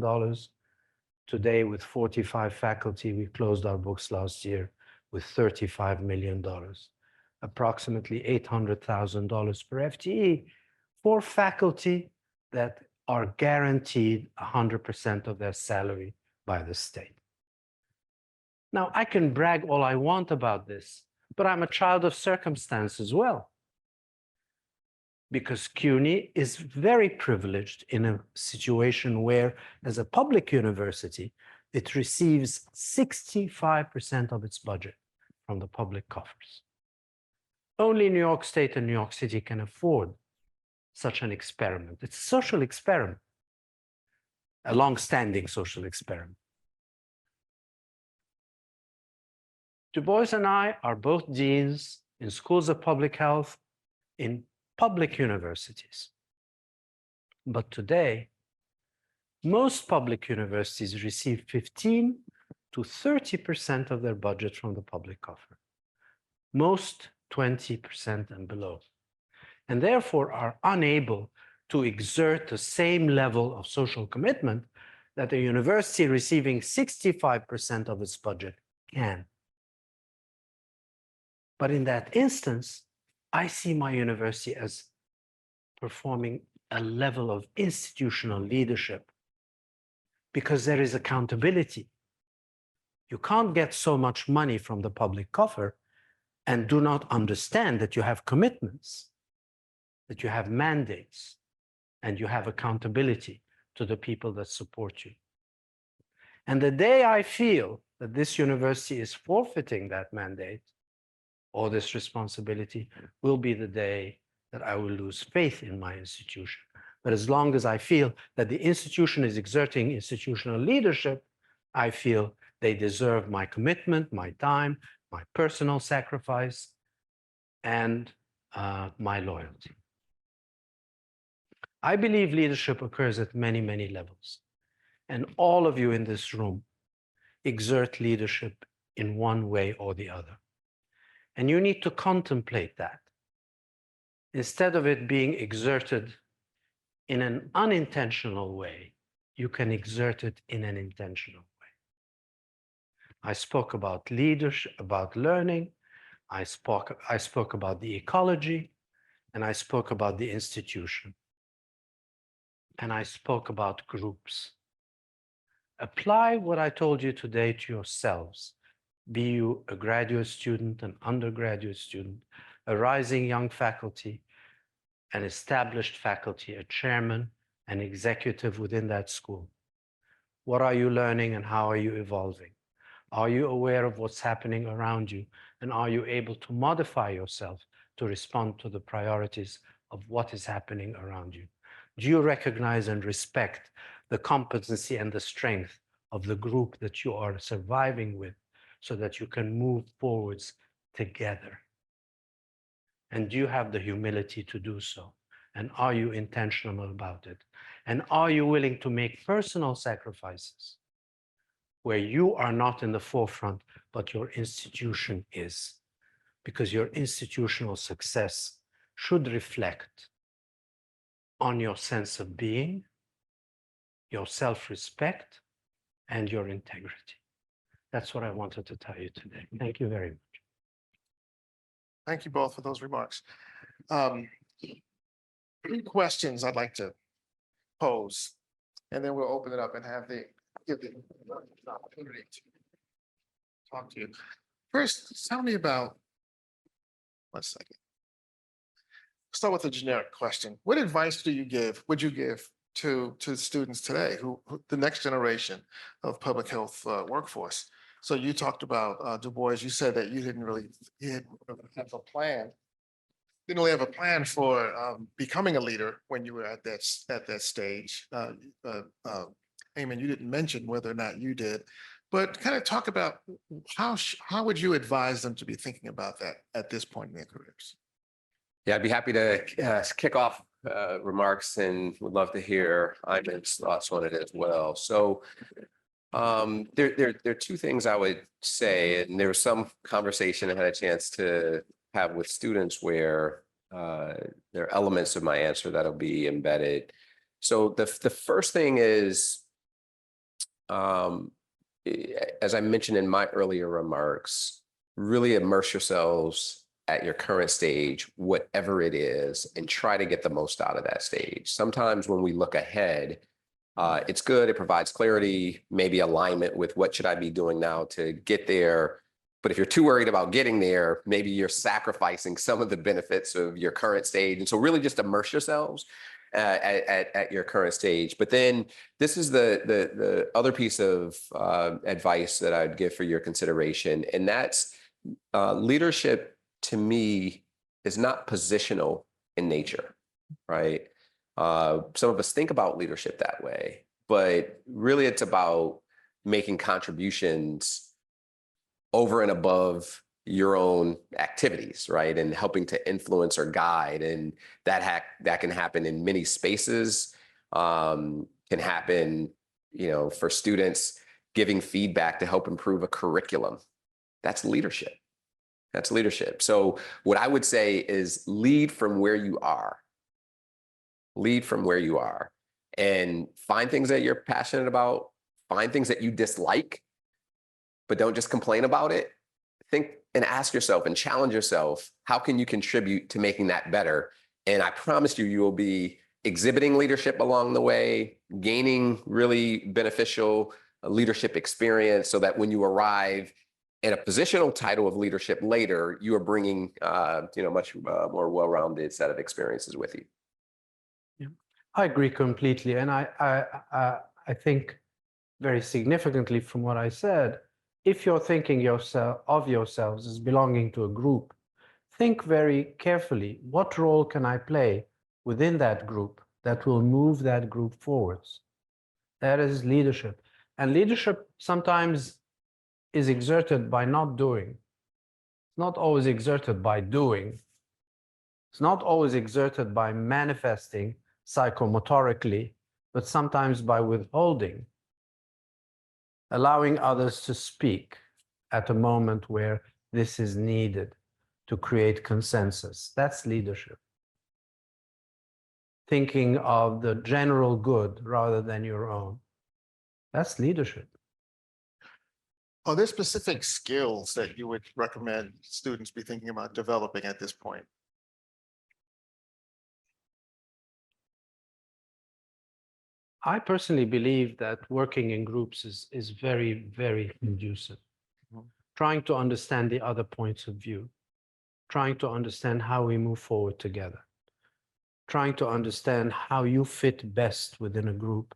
Today, with 45 faculty, we closed our books last year with $35 million, approximately $800,000 per FTE for faculty that are guaranteed 100% of their salary by the state. Now, I can brag all I want about this, but I'm a child of circumstance as well. Because CUNY is very privileged in a situation where, as a public university, it receives 65% of its budget from the public coffers. Only New York State and New York City can afford such an experiment. It's a social experiment, a long-standing social experiment. DuBois and I are both deans in schools of public health in public universities. But today, most public universities receive 15 to 30% of their budget from the public coffer. Most 20% and below. And therefore are unable to exert the same level of social commitment that a university receiving 65% of its budget can. But in that instance, I see my university as performing a level of institutional leadership because there is accountability. You can't get so much money from the public coffer and do not understand that you have commitments, that you have mandates, and you have accountability to the people that support you. And the day I feel that this university is forfeiting that mandate or this responsibility will be the day that I will lose faith in my institution. But as long as I feel that the institution is exerting institutional leadership, I feel they deserve my commitment, my time, my personal sacrifice, and my loyalty. I believe leadership occurs at many, many levels. And all of you in this room exert leadership in one way or the other. And you need to contemplate that. Instead of it being exerted in an unintentional way, you can exert it in an intentional way. I spoke about leadership, about learning. I spoke about the ecology, and I spoke about the institution. And I spoke about groups. Apply what I told you today to yourselves. Be you a graduate student, an undergraduate student, a rising young faculty, an established faculty, a chairman, an executive within that school. What are you learning and how are you evolving? Are you aware of what's happening around you? And are you able to modify yourself to respond to the priorities of what is happening around you? Do you recognize and respect the competency and the strength of the group that you are surviving with so that you can move forwards together? And do you have the humility to do so? And are you intentional about it? And are you willing to make personal sacrifices where you are not in the forefront, but your institution is? Because your institutional success should reflect on your sense of being, your self-respect, and your integrity. That's what I wanted to tell you today. Thank you very much. Thank you both for those remarks. Three questions I'd like to pose, and then we'll open it up and give the opportunity to talk to you. First, tell me about, 1 second. Start with a generic question. What advice would you give to students today, who the next generation of public health workforce? So you talked about DuBois. You said that you didn't really have a plan. Didn't really have a plan for becoming a leader when you were at that stage. Ayman, you didn't mention whether or not you did, but kind of talk about how would you advise them to be thinking about that at this point in their careers? Yeah, I'd be happy to kick off remarks and would love to hear Ayman's thoughts on it as well. So there are two things I would say, and there was some conversation I had a chance to have with students where there are elements of my answer that'll be embedded. So the first thing is, as I mentioned in my earlier remarks, really immerse yourselves at your current stage, whatever it is, and try to get the most out of that stage. Sometimes when we look ahead, it's good, it provides clarity, maybe alignment with what should I be doing now to get there. But if you're too worried about getting there, maybe you're sacrificing some of the benefits of your current stage. And so really just immerse yourselves at your current stage. But then this is the other piece of advice that I'd give for your consideration. And that's leadership, to me, is not positional in nature, right? Some of us think about leadership that way, but really it's about making contributions over and above your own activities, right? And helping to influence or guide. And that can happen in many spaces, can happen, for students giving feedback to help improve a curriculum. That's leadership. That's leadership. So what I would say is lead from where you are. Lead from where you are and find things that you're passionate about, find things that you dislike, but don't just complain about it. Think and ask yourself and challenge yourself, how can you contribute to making that better? And I promise you, you will be exhibiting leadership along the way, gaining really beneficial leadership experience so that when you arrive in a positional title of leadership later, you are bringing much more well-rounded set of experiences with you. Yeah, I agree completely. And I think very significantly from what I said, if you're thinking of yourselves as belonging to a group, think very carefully, what role can I play within that group that will move that group forwards? That is leadership. And leadership sometimes is exerted by not doing. It's not always exerted by doing. It's not always exerted by manifesting psychomotorically, but sometimes by withholding, allowing others to speak at a moment where this is needed to create consensus. That's leadership. Thinking of the general good rather than your own. That's leadership. Are there specific skills that you would recommend students be thinking about developing at this point? I personally believe that working in groups is very, very conducive. Trying to understand the other points of view, trying to understand how we move forward together, trying to understand how you fit best within a group,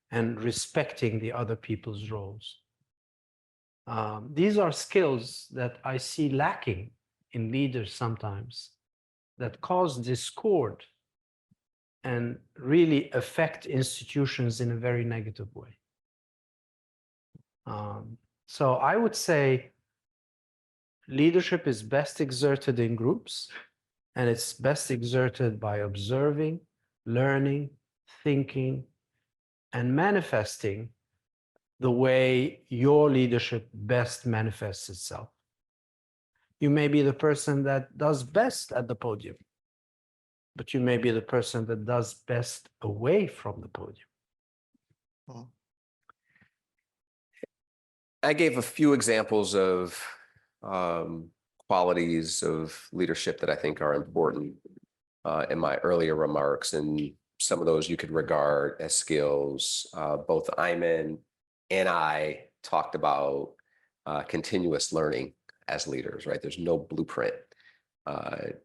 and respecting the other people's roles. These are skills that I see lacking in leaders sometimes, that cause discord and really affect institutions in a very negative way. So I would say leadership is best exerted in groups, and it's best exerted by observing, learning, thinking, and manifesting the way your leadership best manifests itself. You may be the person that does best at the podium, but you may be the person that does best away from the podium. I gave a few examples of qualities of leadership that I think are important in my earlier remarks, and some of those you could regard as skills. Both Ayman and I talked about continuous learning as leaders, right? There's no blueprint.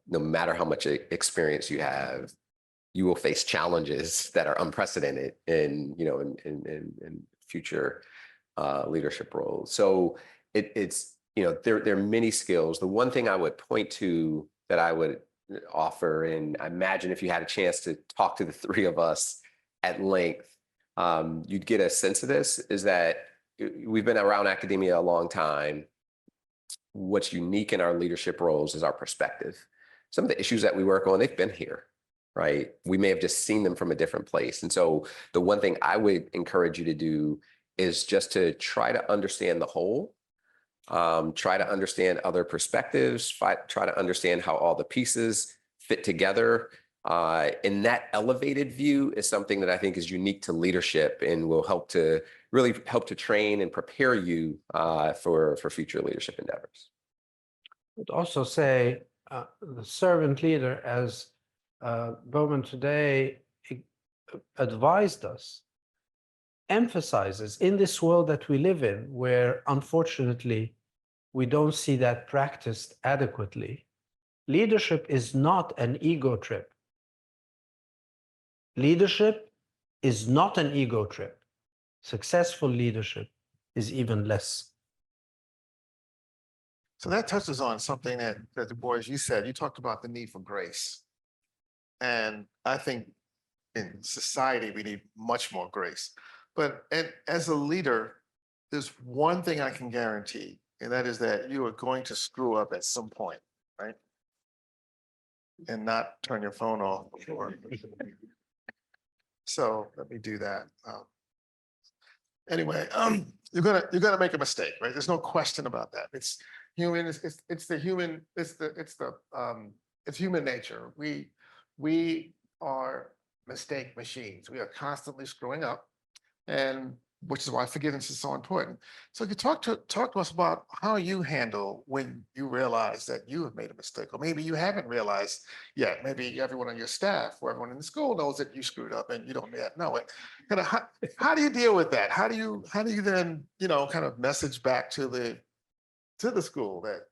No matter how much experience you have, you will face challenges that are unprecedented in future leadership roles. So it's there are many skills. The one thing I would point to that I would offer, and I imagine if you had a chance to talk to the three of us at length, you'd get a sense of this, is that we've been around academia a long time. What's unique in our leadership roles is our perspective. Some of the issues that we work on, they've been here, right? We may have just seen them from a different place. And so the one thing I would encourage you to do is just to try to understand the whole, try to understand other perspectives, try to understand how all the pieces fit together. And that elevated view is something that I think is unique to leadership and will really help to train and prepare you for future leadership endeavors. I would also say the servant leader, as Bowman today advised us, emphasizes in this world that we live in, where unfortunately we don't see that practiced adequately, leadership is not an ego trip. Leadership is not an ego trip. Successful leadership is even less. So that touches on something that DuBois, you said. You talked about the need for grace. And I think in society, we need much more grace. But as a leader, there's one thing I can guarantee, and that is that you are going to screw up at some point, right? And not turn your phone off before. So let me do that. Anyway, you're gonna make a mistake, right? There's no question about that. It's human. It's human nature. We are mistake machines. We are constantly screwing up, and which is why forgiveness is so important. So, you talk to us about how you handle when you realize that you have made a mistake, or maybe you haven't realized yet. Maybe everyone on your staff or everyone in the school knows that you screwed up, and you don't yet know it. Kind of how do you deal with that? How do you then kind of message back to the school that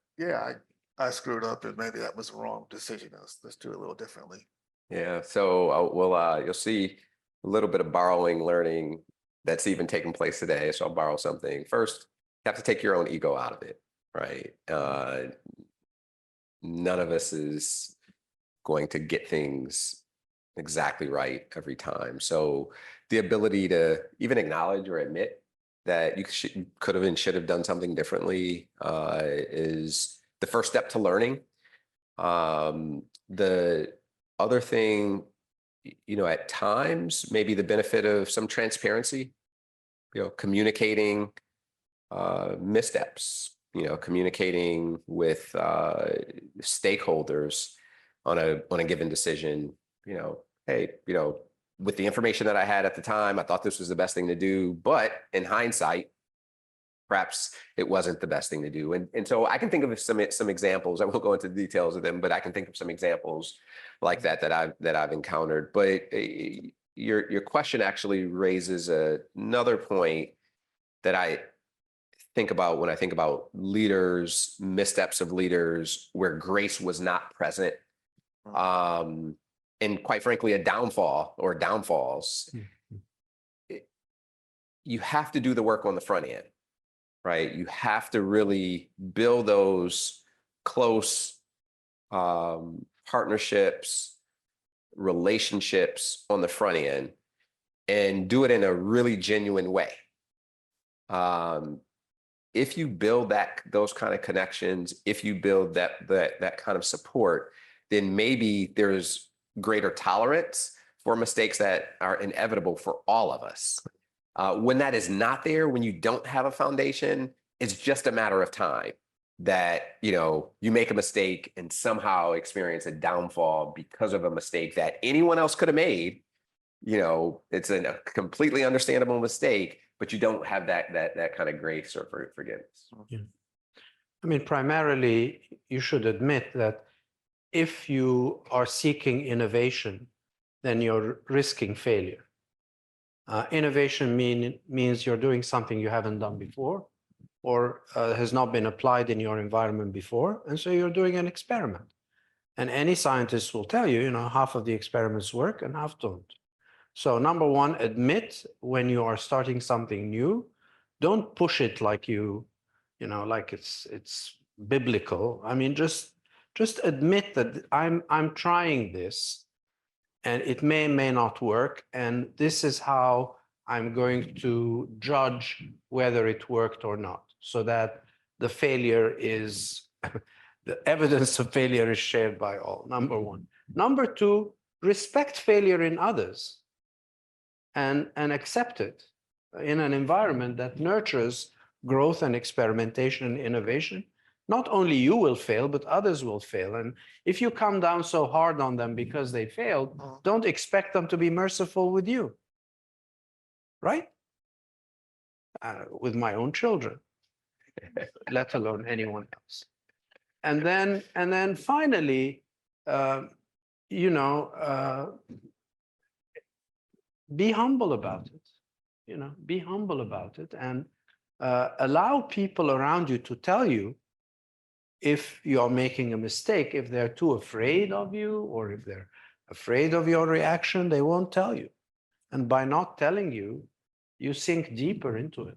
I screwed up, and maybe that was the wrong decision. Let's do it a little differently. Yeah. So you'll see a little bit of borrowing learning that's even taking place today. So I'll borrow something. First, you have to take your own ego out of it, right? None of us is going to get things exactly right every time. So the ability to even acknowledge or admit that you could have and should have done something differently is the first step to learning. The other thing, at times, maybe the benefit of some transparency, communicating missteps, communicating with stakeholders on a given decision, hey, with the information that I had at the time, I thought this was the best thing to do, but in hindsight, perhaps it wasn't the best thing to do. And so I can think of some examples. I won't go into the details of them, but I can think of some examples like that I've encountered. But your question actually raises another point that I think about when I think about leaders, missteps of leaders where grace was not present. And quite frankly, a downfall or downfalls. You have to do the work on the front end. Right? You have to really build those close partnerships, relationships on the front end and do it in a really genuine way. If you build those kind of connections, if you build that kind of support, then maybe there's greater tolerance for mistakes that are inevitable for all of us. When that is not there, when you don't have a foundation, it's just a matter of time that, you make a mistake and somehow experience a downfall because of a mistake that anyone else could have made. It's a completely understandable mistake, but you don't have that kind of grace or forgiveness. Yeah. I mean, primarily, you should admit that if you are seeking innovation, then you're risking failure. Innovation means you're doing something you haven't done before or has not been applied in your environment before. And so you're doing an experiment. And any scientist will tell you, half of the experiments work and half don't. So number one, admit when you are starting something new. Don't push it like like it's biblical. I mean, just admit that I'm trying this and it may not work. And this is how I'm going to judge whether it worked or not, so that the failure is, the evidence of failure is shared by all, number one. Number two, respect failure in others and accept it in an environment that nurtures growth and experimentation and innovation. Not only you will fail, but others will fail. And if you come down so hard on them because they failed, don't expect them to be merciful with you. Right? With my own children, let alone anyone else. And then finally, be humble about it. Be humble about it and allow people around you to tell you if you're making a mistake. If they're too afraid of you or if they're afraid of your reaction, they won't tell you. And by not telling you, you sink deeper into it.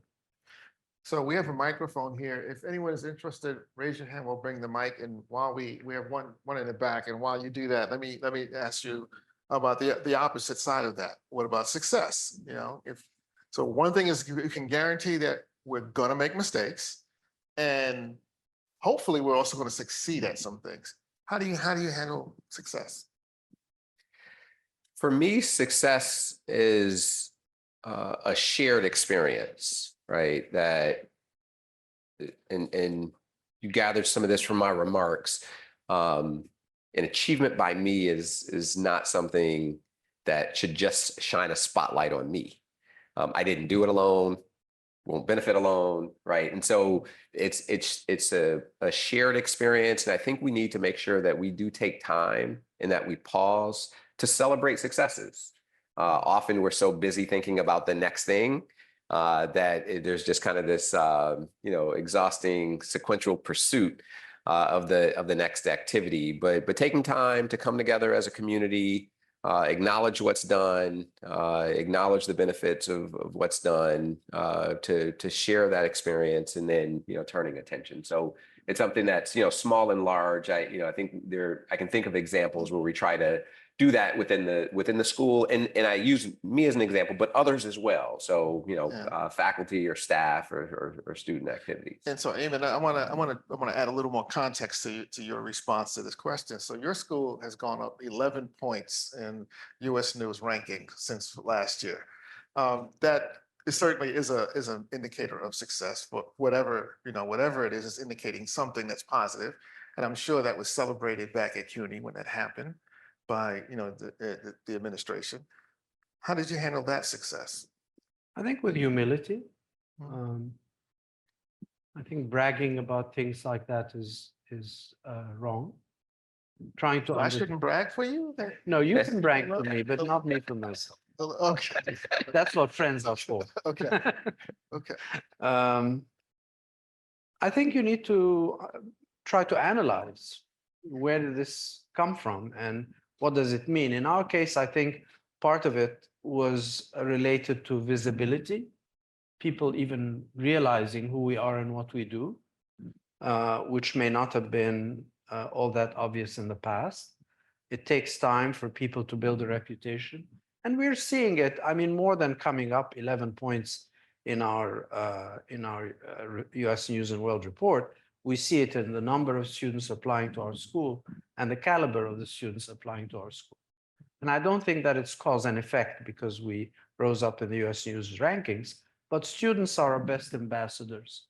So we have a microphone here. If anyone is interested, raise your hand. We'll bring the mic. And while we have one in the back, and while you do that, let me ask you about the opposite side of that. What about success? So one thing is you can guarantee that we're gonna make mistakes, and hopefully we're also going to succeed at some things. How do you handle success? For me, success is a shared experience, right? That, and you gathered some of this from my remarks. An achievement by me is not something that should just shine a spotlight on me. I didn't do it alone. Won't benefit alone, right? And so it's a shared experience, and I think we need to make sure that we do take time and that we pause to celebrate successes. Often we're so busy thinking about the next thing that there's just kind of this exhausting sequential pursuit of the next activity. But taking time to come together as a community, acknowledge what's done, acknowledge the benefits of what's done, to share that experience, and then turning attention. So it's something that's small and large. I think I can think of examples where we try to do that within the school, and I use me as an example, but others as well. So faculty or staff or student activities. And so, Ayman, I want to add a little more context to your response to this question. So your school has gone up 11 points in U.S. News ranking since last year. That certainly is an indicator of success. But whatever it is, it's indicating something that's positive. And I'm sure that was celebrated back at CUNY when that happened by the administration. How did you handle that success? I think with humility. I think bragging about things like that is wrong. Trying to I shouldn't brag for you? No, you can brag for me, but not me for myself. Okay. That's what friends are for. Okay. Okay. I think you need to try to analyze where did this come from and what does it mean? In our case, I think part of it was related to visibility, people even realizing who we are and what we do, which may not have been all that obvious in the past. It takes time for people to build a reputation. And we're seeing it, I mean, more than coming up 11 points in our US News and World Report. We see it in the number of students applying to our school and the caliber of the students applying to our school. And I don't think that it's cause and effect because we rose up in the US News rankings, but students are our best ambassadors.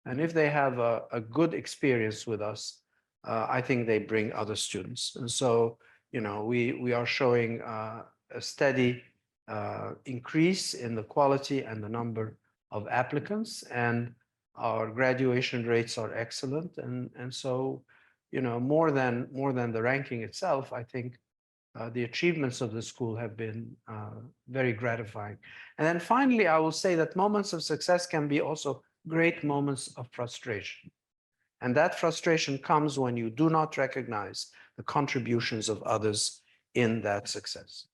And if they have a good experience with us, I think they bring other students. And so, you know, we are showing a steady increase in the quality and the number of applicants, and our graduation rates are excellent. And so, you know, more than the ranking itself, I think the achievements of the school have been very gratifying. And then finally, I will say that moments of success can be also great moments of frustration. And that frustration comes when you do not recognize the contributions of others in that success.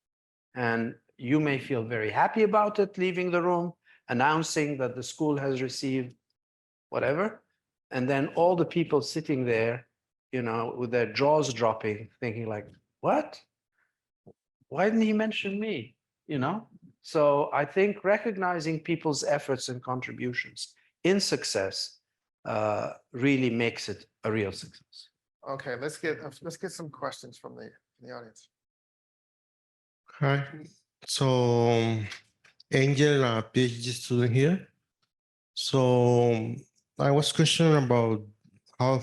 And you may feel very happy about it, leaving the room, announcing that the school has received whatever. And then all the people sitting there, you know, with their jaws dropping, thinking like, what? Why didn't he mention me? You know? So I think recognizing people's efforts and contributions in success really makes it a real success. Okay, let's get some questions from the audience. Hi. So, Angel, a PhD student here. So, I was questioning about how.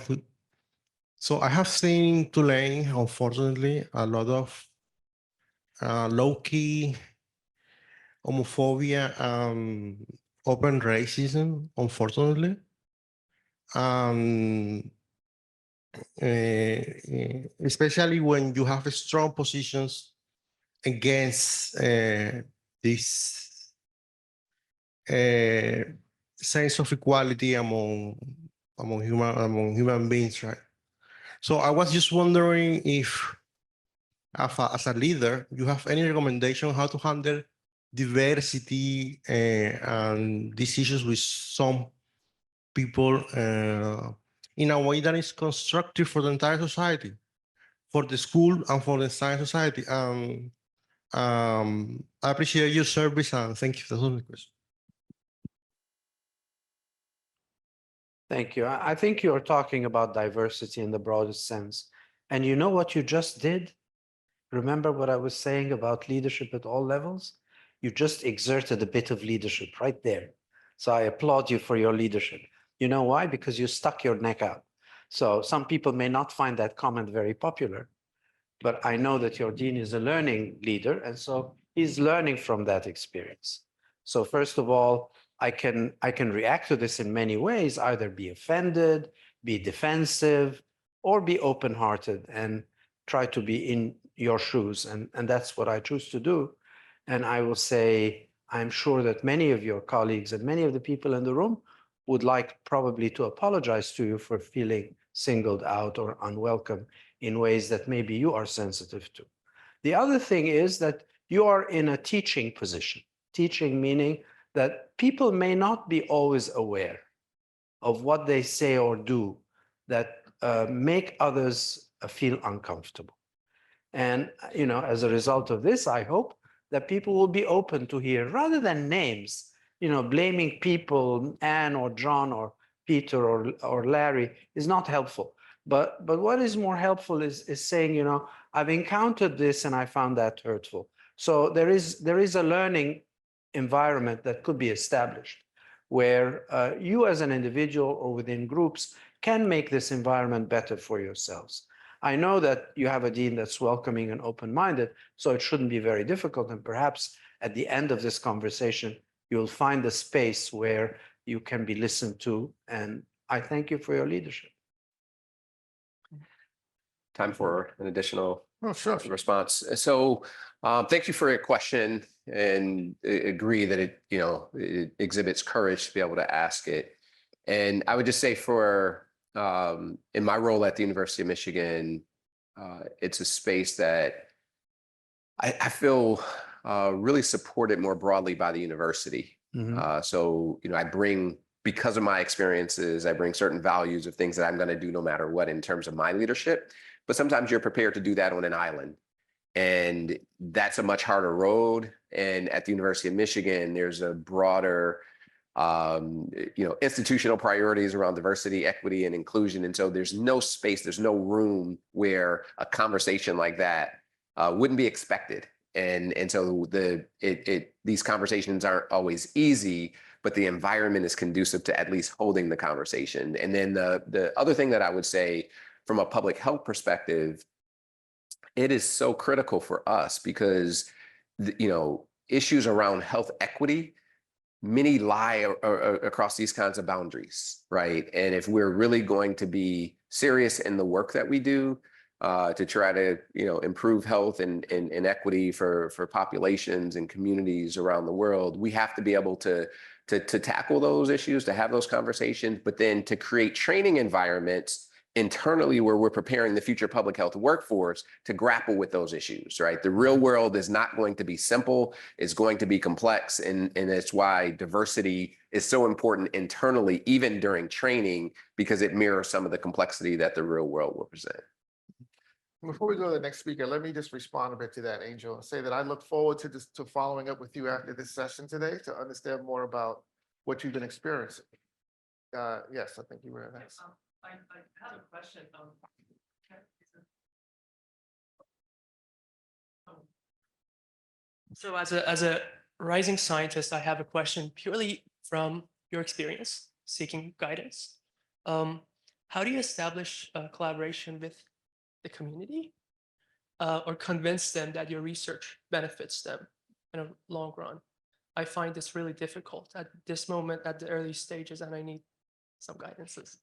So, I have seen in Tulane, unfortunately, a lot of low-key homophobia and open racism, unfortunately. Especially when you have strong positions against this sense of equality among human beings, right? So I was just wondering if, as a leader, you have any recommendation how to handle diversity and these issues with some people in a way that is constructive for the entire society, for the school and for the entire society. I appreciate your service and thank you. That's all the question. Thank you. I think you're talking about diversity in the broadest sense. And you know what you just did? Remember what I was saying about leadership at all levels? You just exerted a bit of leadership right there. So I applaud you for your leadership. You know why? Because you stuck your neck out. So some people may not find that comment very popular, but I know that your dean is a learning leader, and so he's learning from that experience. So first of all, I can react to this in many ways, either be offended, be defensive, or be open-hearted and try to be in your shoes. And that's what I choose to do. And I will say, I'm sure that many of your colleagues and many of the people in the room would like probably to apologize to you for feeling singled out or unwelcome in ways that maybe you are sensitive to. The other thing is that you are in a teaching position. Teaching meaning that people may not be always aware of what they say or do that make others feel uncomfortable. And, you know, as a result of this, I hope that people will be open to hear, rather than names, you know, blaming people, Anne or John or Peter or Larry is not helpful. But what is more helpful is saying, you know, I've encountered this and I found that hurtful. So there is a learning environment that could be established where you as an individual or within groups can make this environment better for yourselves. I know that you have a dean that's welcoming and open-minded, so it shouldn't be very difficult. And perhaps at the end of this conversation, you'll find a space where you can be listened to. And I thank you for your leadership. Time for an additional Sure. response. So thank you for your question, and agree that it exhibits courage to be able to ask it. And I would just say in my role at the University of Michigan, it's a space that I feel really supported more broadly by the university. Mm-hmm. So, I bring, because of my experiences, I bring certain values of things that I'm going to do no matter what in terms of my leadership. but sometimes you're prepared to do that on an island. And that's a much harder road. And at the University of Michigan, there's a broader, institutional priorities around diversity, equity, and inclusion. And so there's no space, there's no room where a conversation like that wouldn't be expected. And so these conversations aren't always easy, but the environment is conducive to at least holding the conversation. And then the other thing that I would say from a public health perspective, it is so critical for us because, issues around health equity, many lie across these kinds of boundaries, right? And if we're really going to be serious in the work that we do to try to, improve health and equity for populations and communities around the world, we have to be able to tackle those issues, to have those conversations, but then to create training environments internally where we're preparing the future public health workforce to grapple with those issues, right? The real world is not going to be simple, it's going to be complex. And that's why diversity is so important internally, even during training, because it mirrors some of the complexity that the real world will present. Before we go to the next speaker, let me just respond a bit to that, Angel, and say that I look forward to following up with you after this session today to understand more about what you've been experiencing. Yes, I think you were next. I have a question. So as a rising scientist, I have a question purely from your experience seeking guidance. How do you establish a collaboration with the community or convince them that your research benefits them in a long run? I find this really difficult at this moment at the early stages, and I need some guidances.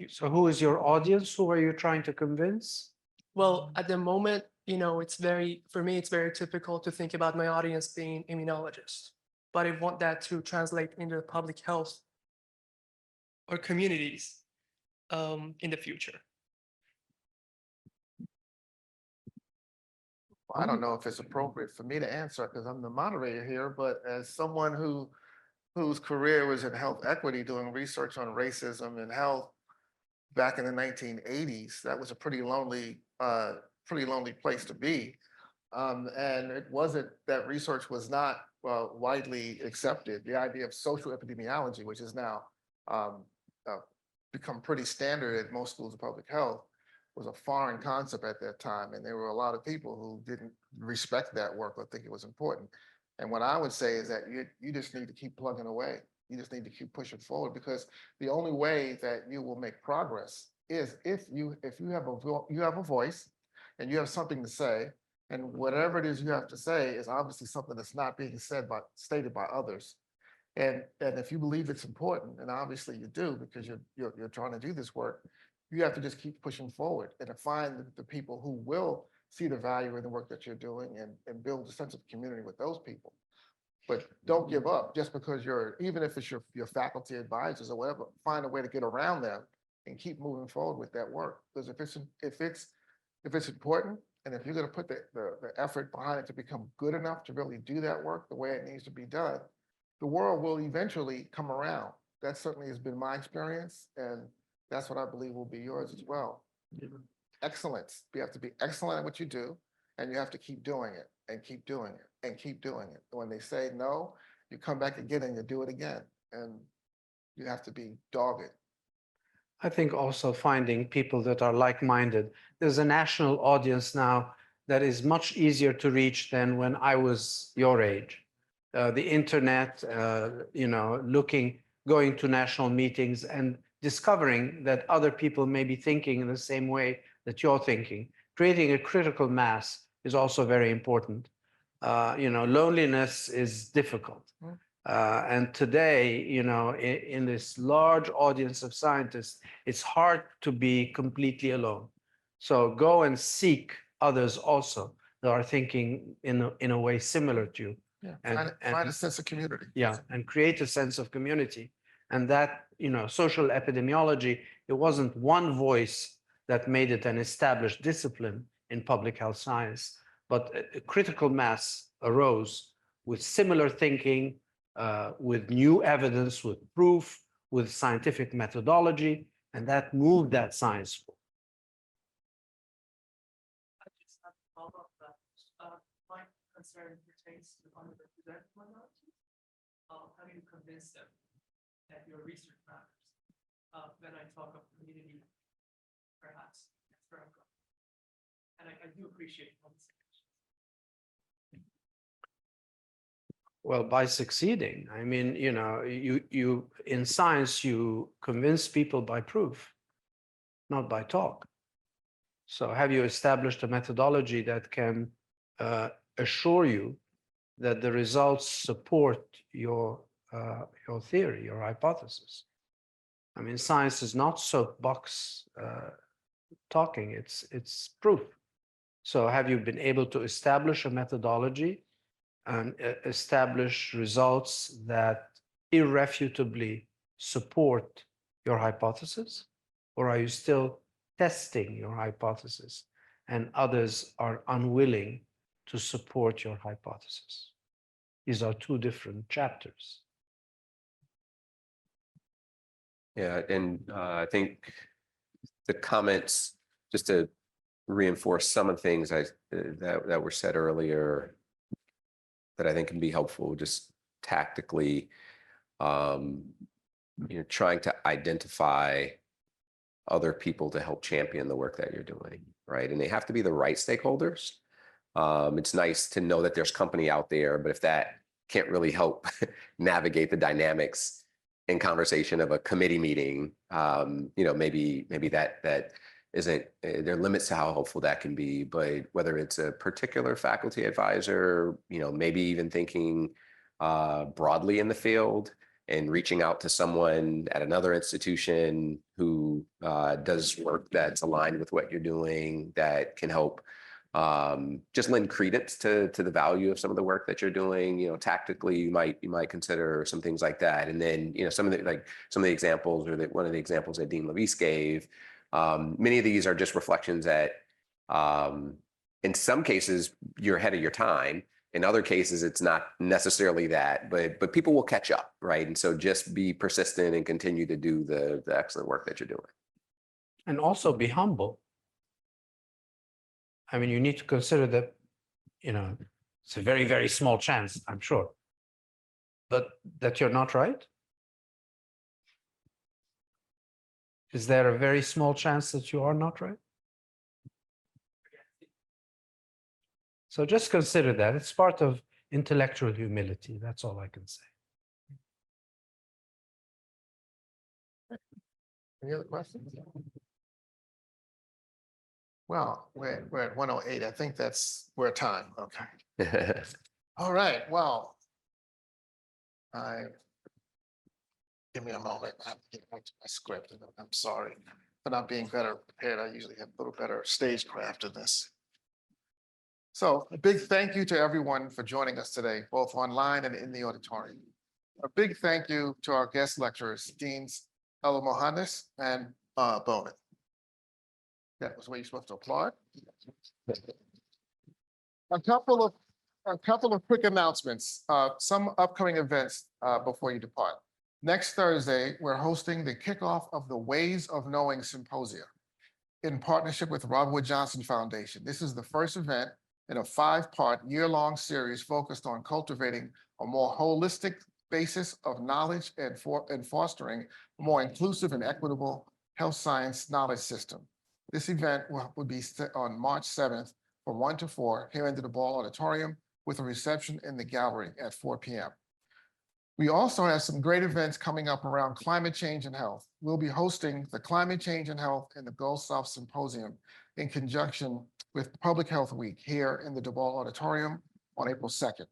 So who is your audience? Who are you trying to convince? Well, at the moment, for me, it's very typical to think about my audience being immunologists, but I want that to translate into public health or communities in the future. I don't know if it's appropriate for me to answer because I'm the moderator here, but as someone whose career was in health equity, doing research on racism and health back in the 1980s, that was a pretty lonely place to be. And it wasn't that research was not widely accepted. The idea of social epidemiology, which is now become pretty standard at most schools of public health, was a foreign concept at that time. And there were a lot of people who didn't respect that work or think it was important. And what I would say is that you just need to keep plugging away. You just need to keep pushing forward, because the only way that you will make progress is if you have a voice and you have something to say, and whatever it is you have to say is obviously something that's not being stated by others. And if you believe it's important, and obviously you do because you're trying to do this work, you have to just keep pushing forward and to find the people who will see the value in the work that you're doing and build a sense of community with those people. But don't give up just because even if it's your faculty advisors or whatever, find a way to get around them and keep moving forward with that work. Because if it's important, and if you're going to put the effort behind it to become good enough to really do that work the way it needs to be done, the world will eventually come around. That certainly has been my experience, and that's what I believe will be yours as well. Excellence. You have to be excellent at what you do, and you have to keep doing it and keep doing it and keep doing it. When they say no, you come back again and you do it again, and you have to be dogged. I think also finding people that are like-minded. There's a national audience now that is much easier to reach than when I was your age. The internet, going to national meetings and discovering that other people may be thinking in the same way that you're thinking. Creating a critical mass is also very important. Loneliness is difficult. And today, in this large audience of scientists, it's hard to be completely alone. So go and seek others also that are thinking in a way similar to you. Yeah. And Find a sense of community. Yeah, and create a sense of community. And that, social epidemiology, it wasn't one voice that made it an established discipline in public health science, but a critical mass arose with similar thinking, with new evidence, with proof, with scientific methodology, and that moved that science forward. concern pertains to underrepresented minorities. How do you convince them that your research matters? When I talk of community, perhaps that's where I'm going. And I do appreciate conversation. Well, by succeeding, I mean, you know, you in science, you convince people by proof, not by talk. So have you established a methodology that can assure you that the results support your theory, your hypothesis? I mean, science is not soapbox talking, it's proof. So have you been able to establish a methodology and establish results that irrefutably support your hypothesis? Or are you still testing your hypothesis and others are unwilling to support your hypothesis? These are two different chapters. Yeah, and I think the comments, just to reinforce some of the things that were said earlier, that I think can be helpful, just tactically, trying to identify other people to help champion the work that you're doing, right? And they have to be the right stakeholders. It's nice to know that there's company out there, but if that can't really help navigate the dynamics in conversation of a committee meeting, maybe that isn't, there are limits to how helpful that can be. But whether it's a particular faculty advisor, maybe even thinking broadly in the field and reaching out to someone at another institution who does work that's aligned with what you're doing, that can help just lend credence to the value of some of the work that you're doing. Tactically, you might consider some things like that. And then, some of the examples, or one of the examples that Dean Levis gave, many of these are just reflections that, in some cases, you're ahead of your time. In other cases, it's not necessarily that, but people will catch up, right? And so just be persistent and continue to do the excellent work that you're doing. And also be humble. I mean, you need to consider that, it's a very, very small chance, I'm sure, but that you're not right. Is there a very small chance that you are not right? So just consider that. It's part of intellectual humility. That's all I can say. Any other questions? Well, we're at 1:08. I think we're at time. Okay. All right. Well, give me a moment. I have to get back to my script. I'm sorry for not being better prepared. I usually have a little better stagecraft in this. So a big thank you to everyone for joining us today, both online and in the auditorium. A big thank you to our guest lecturers, Deans El-Mohandes and Bowman. That was where you're supposed to applaud. A couple of quick announcements, some upcoming events before you depart. Next Thursday, we're hosting the kickoff of the Ways of Knowing Symposia in partnership with Robert Wood Johnson Foundation. This is the first event in a 5-part year-long series focused on cultivating a more holistic basis of knowledge and fostering a more inclusive and equitable health science knowledge system. This event will be on March 7th from 1 to 4 here in the DuBois Auditorium, with a reception in the gallery at 4 p.m. We also have some great events coming up around climate change and health. We'll be hosting the Climate Change and Health and the Gulf South Symposium in conjunction with Public Health Week here in the DuBois Auditorium on April 2nd.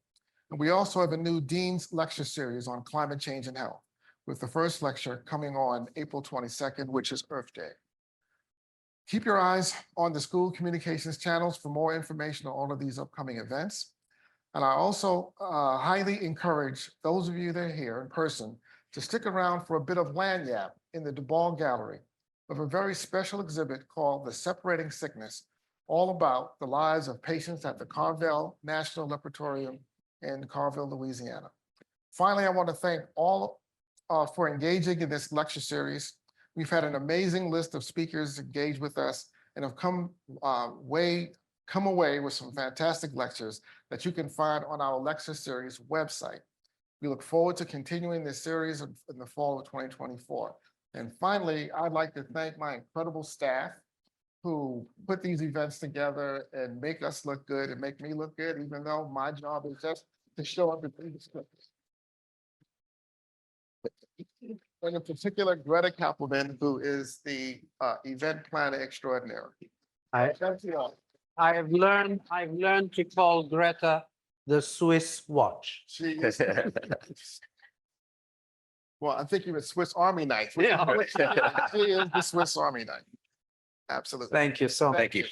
And we also have a new Dean's Lecture Series on climate change and health, with the first lecture coming on April 22nd, which is Earth Day. Keep your eyes on the school communications channels for more information on all of these upcoming events. And I also highly encourage those of you that are here in person to stick around for a bit of Lagniappe in the DuBois Gallery of a very special exhibit called The Separating Sickness, all about the lives of patients at the Carvel National Laboratorium in Carvel, Louisiana. Finally, I want to thank all for engaging in this lecture series. We've had an amazing list of speakers engage with us and have come way come away with some fantastic lectures that you can find on our lecture series website. We look forward to continuing this series in the fall of 2024. And finally, I'd like to thank my incredible staff who put these events together and make us look good and make me look good, even though my job is just to show up and do the scripts. And in particular, Greta Kappelman, who is the event planner extraordinaire. I, Thank you all. I've learned to call Greta the Swiss watch. She is. Well, I'm thinking of Swiss Army knife. Yeah. She is the Swiss Army knife. Absolutely. Thank you so much. Thank you.